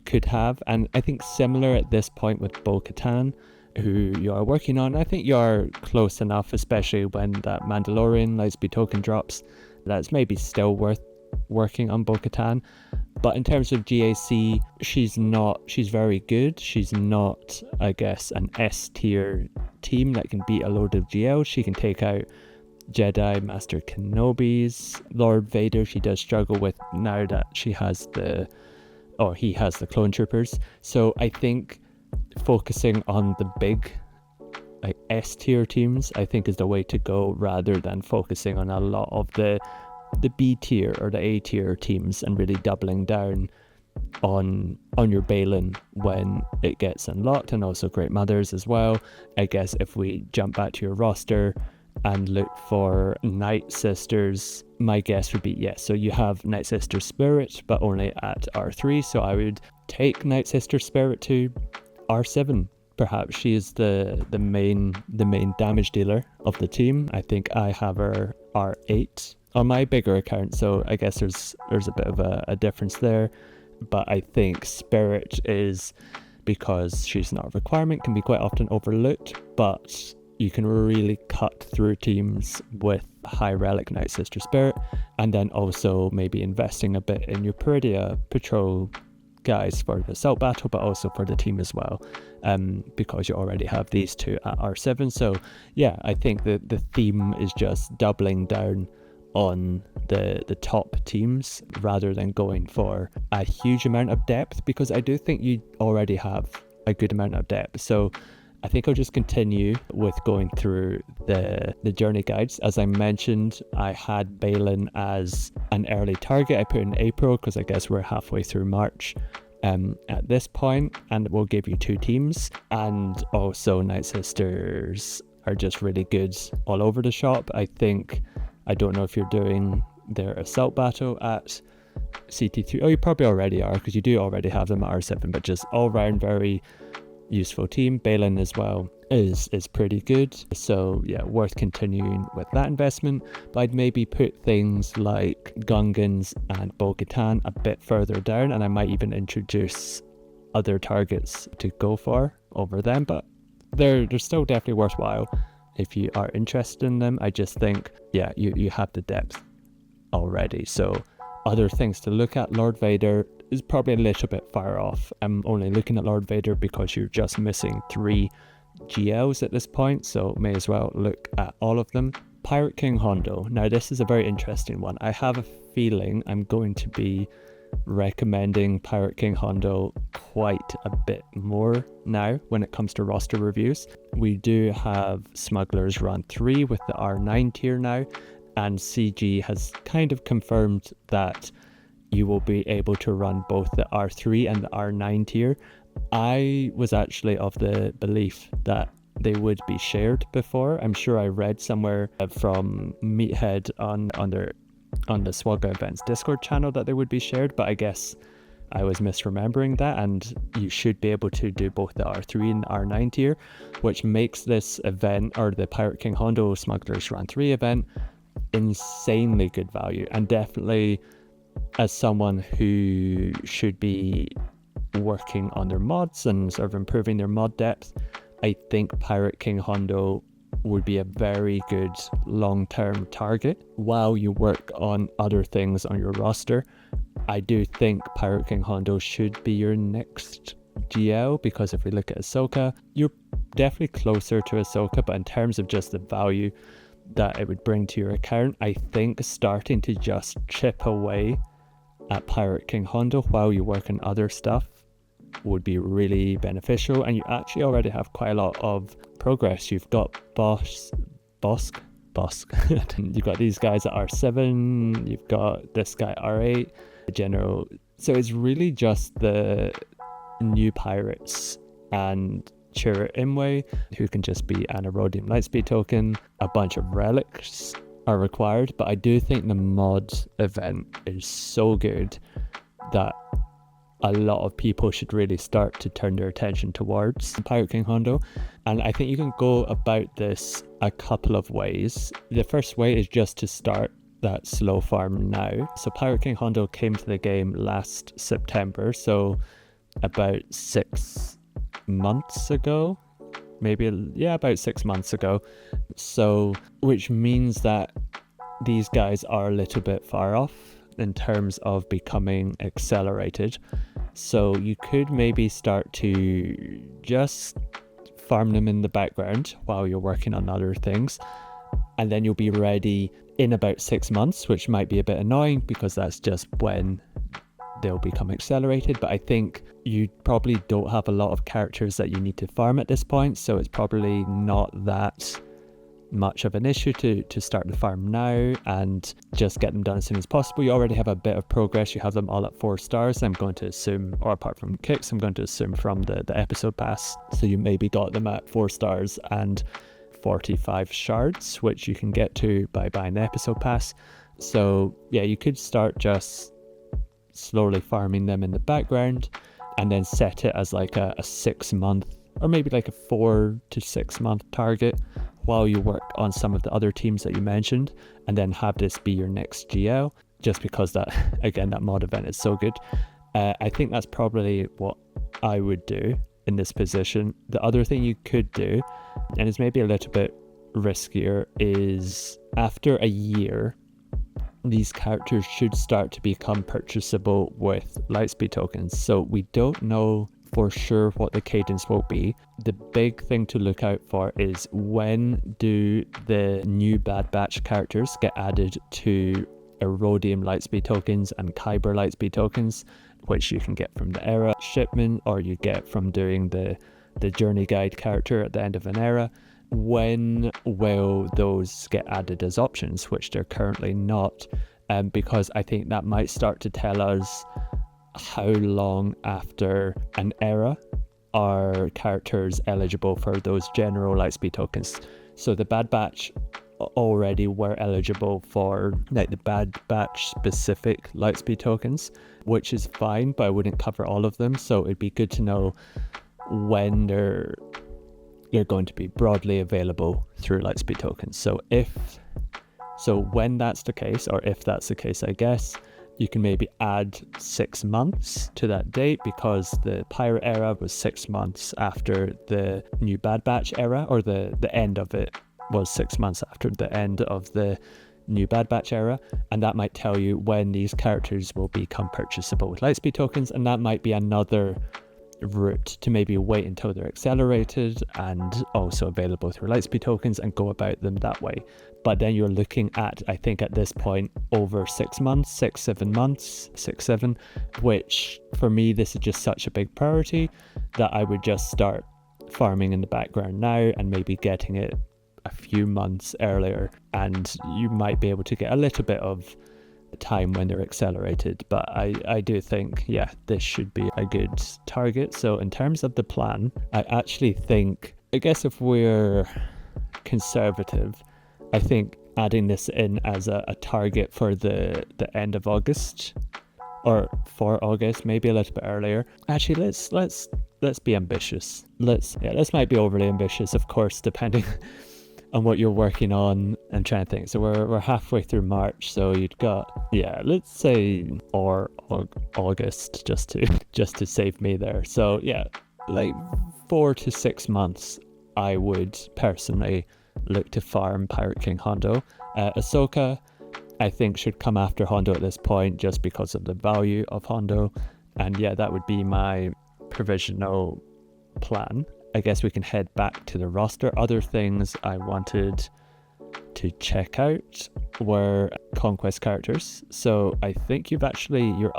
could have. And I think similar at this point with Bo-Katan, who you are working on. I think you are close enough, especially when that Mandalorian Lightspeed token drops, that's maybe still worth working on Bo-Katan. But in terms of GAC, she's very good. She's not, I guess, an S tier team that can beat a load of GL. She can take out Jedi Master Kenobis, Lord Vader. She does struggle with now that he has the clone troopers. So I think focusing on the big like S tier teams, I think, is the way to go, rather than focusing on a lot of the B tier or the A tier teams and really doubling down on your Balin when it gets unlocked, and also Great Mothers as well. I guess if we jump back to your roster and look for Night Sisters, my guess would be yes. So you have Night Sister Spirit, but only at R3. So I would take Night Sister Spirit to R7. Perhaps she is the main damage dealer of the team. I think I have her R8 on my bigger account, so I guess there's a bit of a difference there. But I think Spirit is, because she's not a requirement, can be quite often overlooked, but you can really cut through teams with high relic Night Sister Spirit, and then also maybe investing a bit in your Peridia Patrol guys for the Assault Battle, but also for the team as well, because you already have these two at R7. So yeah, I think that the theme is just doubling down on the top teams rather than going for a huge amount of depth, because I do think you already have a good amount of depth. So I think I'll just continue with going through the journey guides. As I mentioned, I had Balin as an early target. I put in April because I guess we're halfway through March at this point, and we'll give you 2 teams. And also Night Sisters are just really good all over the shop. I don't know if you're doing their Assault Battle at CT3. Oh, you probably already are, because you do already have them at R7, but just all round very useful team. Balin as well is pretty good, so yeah, worth continuing with that investment. But I'd maybe put things like Gungans and Bo-Katan a bit further down, and I might even introduce other targets to go for over them, but they're still definitely worthwhile if you are interested in them. I just think, yeah, you have the depth already. So other things to look at, Lord Vader is probably a little bit far off. I'm only looking at Lord Vader because you're just missing 3 GLs at this point, so may as well look at all of them. Pirate King Hondo. Now this is a very interesting one. I have a feeling I'm going to be recommending Pirate King Hondo quite a bit more now when it comes to roster reviews. We do have Smugglers Run 3 with the R9 tier now, and CG has kind of confirmed that you will be able to run both the R3 and the R9 tier. I was actually of the belief that they would be shared before. I'm sure I read somewhere from Meathead on the SWGOH Events Discord channel that they would be shared, but I guess I was misremembering that, and you should be able to do both the R3 and R9 tier, which makes this event, or the Pirate King Hondo Smugglers Run 3 event, insanely good value. And definitely, as someone who should be working on their mods and sort of improving their mod depth, I think Pirate King Hondo would be a very good long-term target while you work on other things on your roster. I do think Pirate King Hondo should be your next GL, because if we look at Ahsoka, you're definitely closer to Ahsoka, but in terms of just the value that it would bring to your account, I think starting to just chip away at Pirate King Hondo while you work on other stuff would be really beneficial. And you actually already have quite a lot of progress. You've got Bosk. You've got these guys at R7, you've got this guy at R8, the general. So it's really just the new pirates and Chirrut Imwe, who can just be an Erodium Lightspeed token. A bunch of relics are required, but I do think the mod event is so good that a lot of people should really start to turn their attention towards Pirate King Hondo. And I think you can go about this a couple of ways. The first way is just to start that slow farm now. So Pirate King Hondo came to the game last September, so about 6 months ago, about 6 months ago. So which means that these guys are a little bit far off in terms of becoming accelerated. So you could maybe start to just farm them in the background while you're working on other things, and then you'll be ready in about 6 months, which might be a bit annoying because that's just when they'll become accelerated. But I think you probably don't have a lot of characters that you need to farm at this point, so it's probably not that much of an issue to start the farm now and just get them done as soon as possible. You already have a bit of progress. You have them all at 4 stars, I'm going to assume, or apart from kicks, I'm going to assume from the episode pass. So you maybe got them at 4 stars and 45 shards, which you can get to by buying the episode pass. So yeah, you could start just slowly farming them in the background and then set it as like a 6 month or maybe like a 4 to 6 month target while you work on some of the other teams that you mentioned, and then have this be your next GL, just because that, again, that mod event is so good. I think that's probably what I would do in this position. The other thing you could do, and it's maybe a little bit riskier, is after a year, these characters should start to become purchasable with lightspeed tokens. So we don't know for sure what the cadence will be. The big thing to look out for is when do the new Bad Batch characters get added to Erodium lightspeed tokens and Kyber lightspeed tokens, which you can get from the era shipment or you get from doing the journey guide character at the end of an era. When will those get added as options, which they're currently not? Because I think that might start to tell us how long after an era are characters eligible for those general lightspeed tokens. So the Bad Batch already were eligible for like the Bad Batch specific lightspeed tokens, which is fine, but I wouldn't cover all of them. So it'd be good to know when they're going to be broadly available through lightspeed tokens. So when that's the case, or if that's the case, I guess you can maybe add 6 months to that date, because the Pirate era was 6 months after the new Bad Batch era, or the end of it was 6 months after the end of the new Bad Batch era, and that might tell you when these characters will become purchasable with lightspeed tokens, and that might be another route to maybe wait until they're accelerated and also available through lightspeed tokens and go about them that way. But then you're looking at, I think at this point, over 6 months, 7 months, 7, which for me, this is just such a big priority that I would just start farming in the background now and maybe getting it a few months earlier, and you might be able to get a little bit of time when they're accelerated. But I do think, yeah, this should be a good target. So in terms of the plan, I actually think, I guess if we're conservative, I think adding this in as a target for the end of August, or for August, maybe a little bit earlier. Actually, let's be ambitious. Let's might be overly ambitious, of course, depending on what you're working on. I'm trying to think. So we're halfway through March, so you've got, yeah, let's say or August, just to save me there. So yeah, like 4 to 6 months I would personally look to farm Pirate King Hondo. Ahsoka I think should come after Hondo at this point, just because of the value of Hondo. And yeah, that would be my provisional plan. I guess we can head back to the roster. Other things I wanted to check out were Conquest characters. So I think you're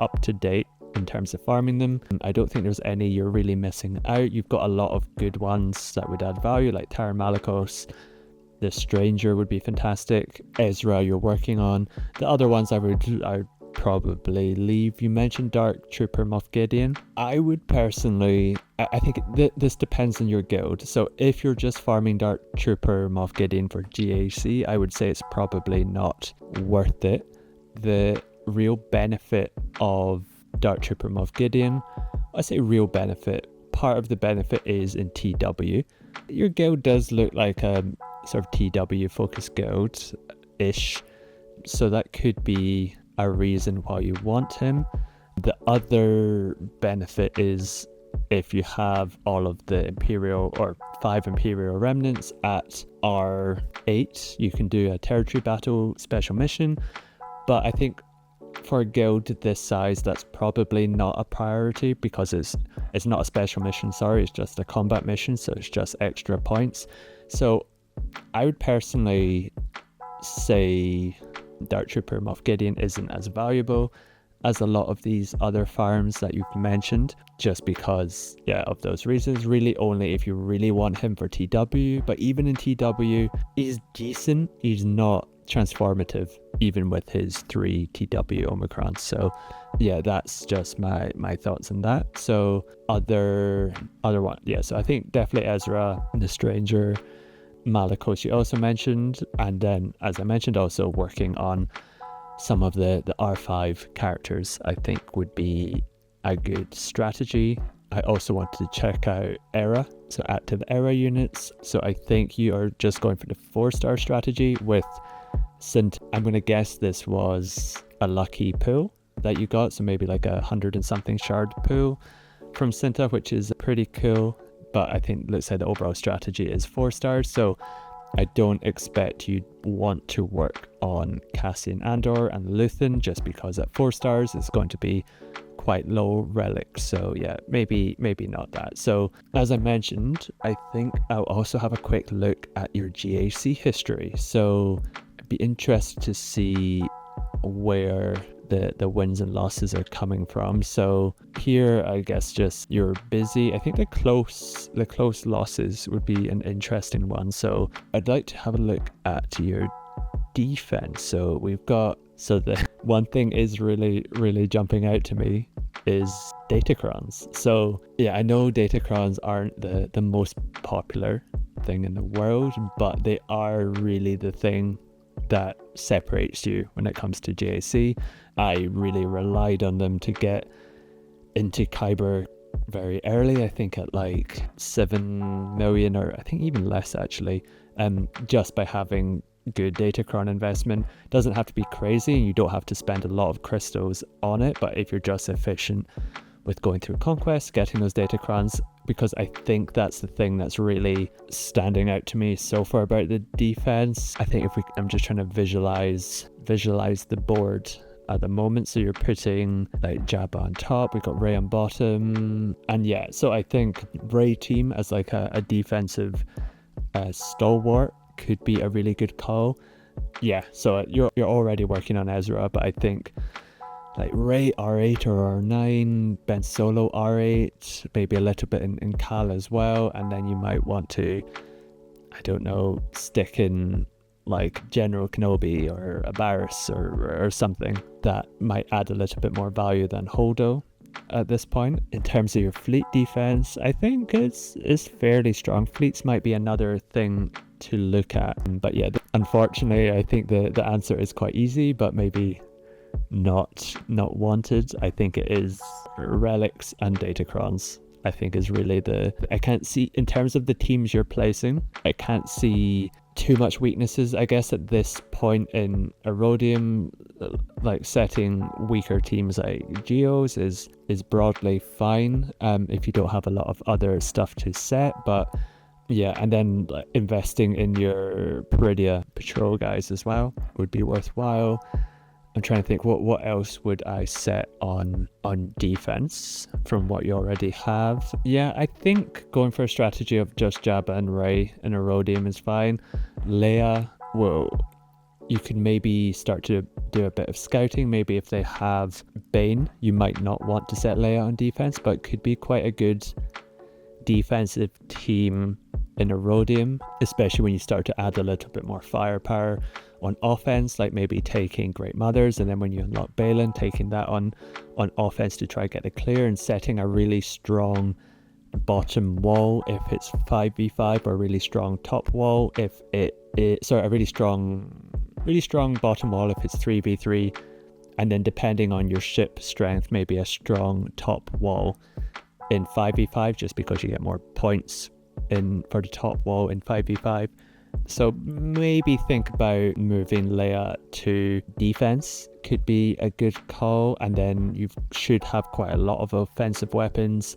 up to date in terms of farming them. I don't think there's any you're really missing out. You've got a lot of good ones that would add value, like Tara Malikos. The Stranger would be fantastic. Ezra you're working on. The other ones I would probably leave. You mentioned Dark Trooper Moff Gideon. I would personally, I think this depends on your guild. So if you're just farming Dark Trooper Moff Gideon for GAC, I would say it's probably not worth it. The real benefit of Dark Trooper Moff Gideon, I say real benefit, part of the benefit is in TW. Your guild does look like a sort of TW focused guild-ish, so that could be a reason why you want him. The other benefit is if you have all of the Imperial or 5 Imperial remnants at R8, you can do a territory battle special mission. But I think for a guild this size, that's probably not a priority, because it's not a special mission, it's just a combat mission, so it's just extra points. So I would personally say Dark Trooper Moff Gideon isn't as valuable. as a lot of these other farms that you've mentioned, just because, yeah, of those reasons. Really only if you really want him for TW, but even in TW, he's decent. He's not transformative, even with his 3 TW Omicrons. So yeah, that's just my thoughts on that. So other one, yeah, so I think definitely Ezra, the Stranger, Malicos you also mentioned, and then as I mentioned, also working on some of the R5 characters I think would be a good strategy. I also wanted to check out era, so active era units. So I think you are just going for the 4-star strategy with Sint. I'm going to guess this was a lucky pull that you got, so maybe like 100 and something shard pull from Sinta, which is pretty cool. But I think, let's say the overall strategy is 4 stars, so I don't expect you want to work on Cassian Andor and Luthen, just because at 4 stars it's going to be quite low relics. So yeah, maybe not that. So as I mentioned, I think I'll also have a quick look at your GAC history. So I'd be interested to see where the wins and losses are coming from. So here, I guess just you're busy. I think the close losses would be an interesting one. So I'd like to have a look at your defense. So we've got, so the one thing is really jumping out to me is Datacrons. So yeah, I know Datacrons aren't the most popular thing in the world, but they are really the thing that separates you when it comes to GAC. I really relied on them to get into Kyber very early, I think at like 7 million, or I think even less actually, just by having good Datacron investment. Doesn't have to be crazy, and you don't have to spend a lot of crystals on it, but if you're just efficient with going through Conquest, getting those Datacrons, because I think that's the thing that's really standing out to me so far about the defense. I think I'm just trying to visualize the board at the moment. So you're putting like Jabba on top, we've got Rey on bottom, and yeah, so I think Rey team as like a defensive stalwart could be a really good call. Yeah, so you're already working on Ezra, but I think like Rey R8 or R9, Ben Solo R8, maybe a little bit in Cal as well, and then you might want to, I don't know, stick in like General Kenobi or a Barriss or something that might add a little bit more value than Holdo at this point. In terms of your fleet defense, I think it's fairly strong. Fleets might be another thing to look at, but yeah, unfortunately I think the answer is quite easy, but maybe not wanted. I think it is relics and Datacrons. I think is really I can't see, in terms of the teams you're placing, I can't see too much weaknesses, I guess, at this point in Erodium. Like setting weaker teams like Geos is broadly fine if you don't have a lot of other stuff to set, but yeah, and then like, investing in your Peridia patrol guys as well would be worthwhile. I'm trying to think what else would I set on defense from what you already have. Yeah, I think going for a strategy of just Jabba and Rey and Erodium is fine. Leia, well, you can maybe start to do a bit of scouting. Maybe if they have Bane, you might not want to set Leia on defense, but could be quite a good defensive team in Erodium, especially when you start to add a little bit more firepower on offense, like maybe taking Great Mothers, and then when you unlock Balin, taking that on offense to try to get the clear, and setting a really strong bottom wall if it's 5v5, or a really strong top wall if a really strong bottom wall if it's 3v3, and then depending on your ship strength, maybe a strong top wall in 5v5, just because you get more points for the top wall in 5v5. So maybe think about moving Leia to defense, could be a good call, and then you should have quite a lot of offensive weapons,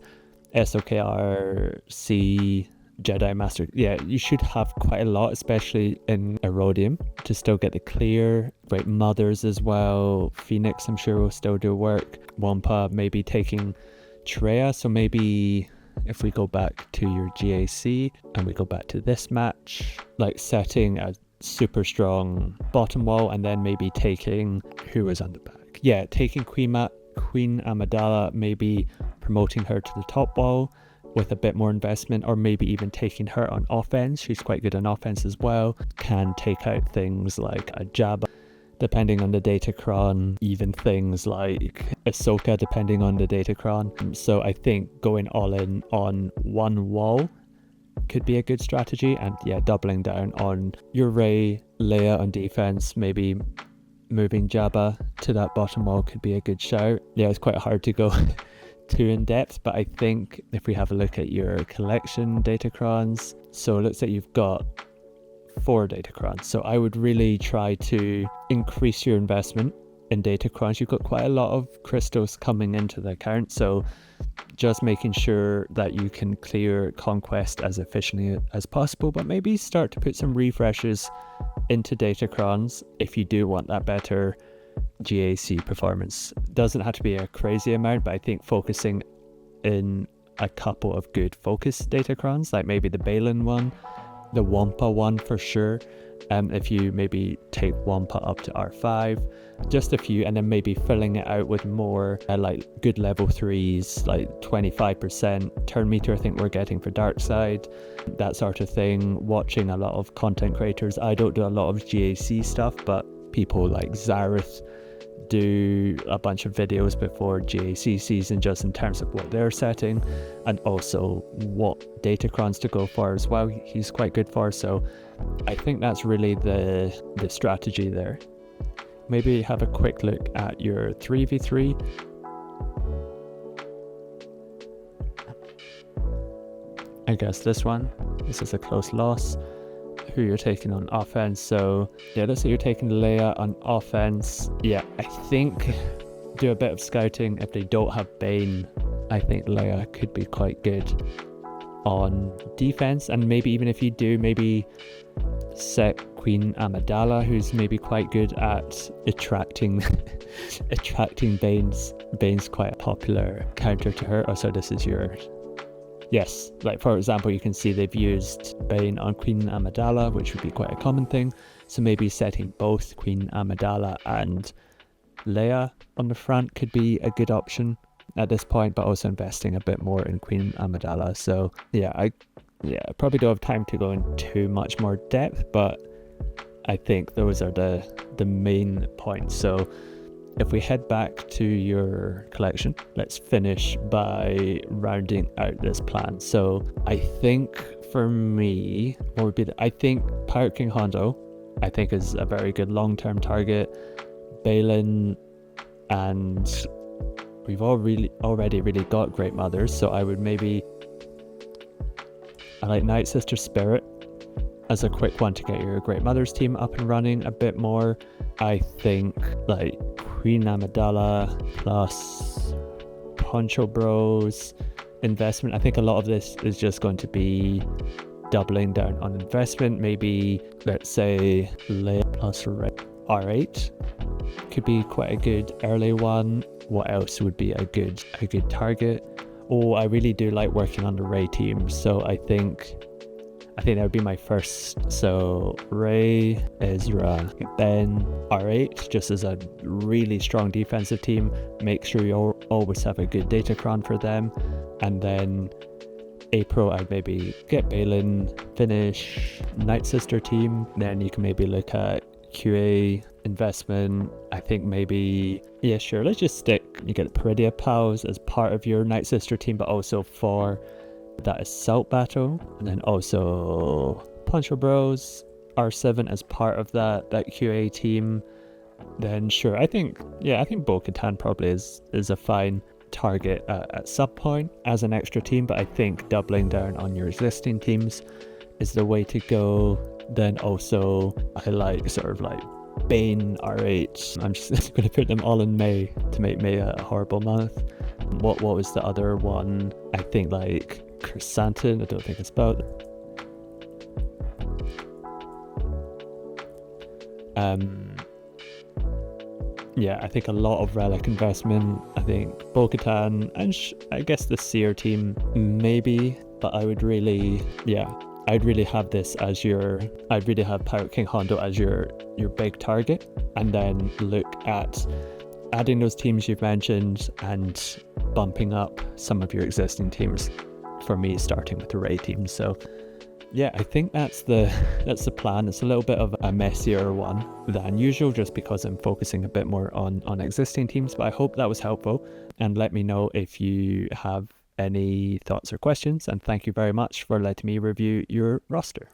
SOKR, C, Jedi Master. Yeah, you should have quite a lot, especially in Erodium, to still get the clear. Great Mothers as well. Phoenix, I'm sure, will still do work. Wampa, maybe taking Treya, so maybe if we go back to your GAC and we go back to this match, like setting a super strong bottom wall, and then maybe taking who was on the back. yeah, taking Queen Amidala, maybe promoting her to the top wall with a bit more investment, or maybe even taking her on offense. She's quite good on offense as well. Can take out things like a Jabba, depending on the Datacron, even things like Ahsoka, depending on the Datacron. So I think going all in on one wall could be a good strategy, and yeah, doubling down on your Rey, Leia on defense, maybe moving Jabba to that bottom wall could be a good shout. Yeah, it's quite hard to go too in depth, but I think if we have a look at your collection Datacrons, so it looks like you've got 4 Datacrons. So I would really try to increase your investment in Datacrons. You've got quite a lot of crystals coming into the account, so just making sure that you can clear Conquest as efficiently as possible, but maybe start to put some refreshes into Datacrons if you do want that better GAC performance. Doesn't have to be a crazy amount, but I think focusing in a couple of good focus Datacrons, like maybe the Balin one, the Wampa one for sure. If you maybe take Wampa up to R5, just a few, and then maybe filling it out with more like good level 3s, like 25% turn meter I think we're getting for Darkside, that sort of thing. Watching a lot of content creators. I don't do a lot of GAC stuff, but people like Zareth do a bunch of videos before GAC season, just in terms of what they're setting and also what Datacrons to go for as well. He's quite good for, so I think that's really the strategy there. Maybe have a quick look at your 3v3. I guess this is a close loss. Who you're taking on offense. So yeah, let's say you're taking Leia on offense. Yeah, I think do a bit of scouting. If they don't have Bane, I think Leia could be quite good on defense, and maybe even if you do, maybe set Queen Amidala, who's maybe quite good at attracting Bane's quite a popular counter to her. Oh, so this is your... Yes, like for example, you can see they've used Bane on Queen Amidala, which would be quite a common thing. So maybe setting both Queen Amidala and Leia on the front could be a good option at this point, but also investing a bit more in Queen Amidala. So yeah, I probably don't have time to go in too much more depth, but I think those are the main points. So if we head back to your collection, let's finish by rounding out this plan. So I think for me, what would be I think Pirate King Hondo, I think is a very good long-term target. Balin, and we've already really got Great Mothers, so I like Night Sister Spirit as a quick one to get your Great Mothers team up and running a bit more. I think like Queen Amidala plus Poncho Bros investment. I think a lot of this is just going to be doubling down on investment. Maybe let's say Leia plus R8 could be quite a good early one. What else would be a good target? Oh, I really do like working on the Rey team, so I think that would be my first. So Rey, Ezra, Ben, R8, just as a really strong defensive team. Make sure you always have a good Datacron for them. And then April, I'd maybe get Balin, finish Night Sister team. Then you can maybe look at QA investment. I think maybe, yeah, sure, let's just stick. You get Peridia Pals as part of your Night Sister team, but also for that assault battle, and then also Poncho Bros R7 as part of that QA team. Then sure, I think Bo-Katan probably is a fine target at some point as an extra team, but I think doubling down on your existing teams is the way to go. Then also I like sort of like Bane, R8. I'm just going to put them all in May to make May a horrible month. What was the other one? I think like Chrysanthemum, I don't think it's about. Yeah, I think a lot of relic investment. I think Bo-Katan and I guess the Seer team maybe, but I'd really have this as I'd really have Pirate King Hondo as your big target, and then look at adding those teams you've mentioned and bumping up some of your existing teams, for me starting with array teams. So yeah, I think that's the plan. It's a little bit of a messier one than usual just because I'm focusing a bit more on existing teams, but I hope that was helpful, and let me know if you have any thoughts or questions, and thank you very much for letting me review your roster.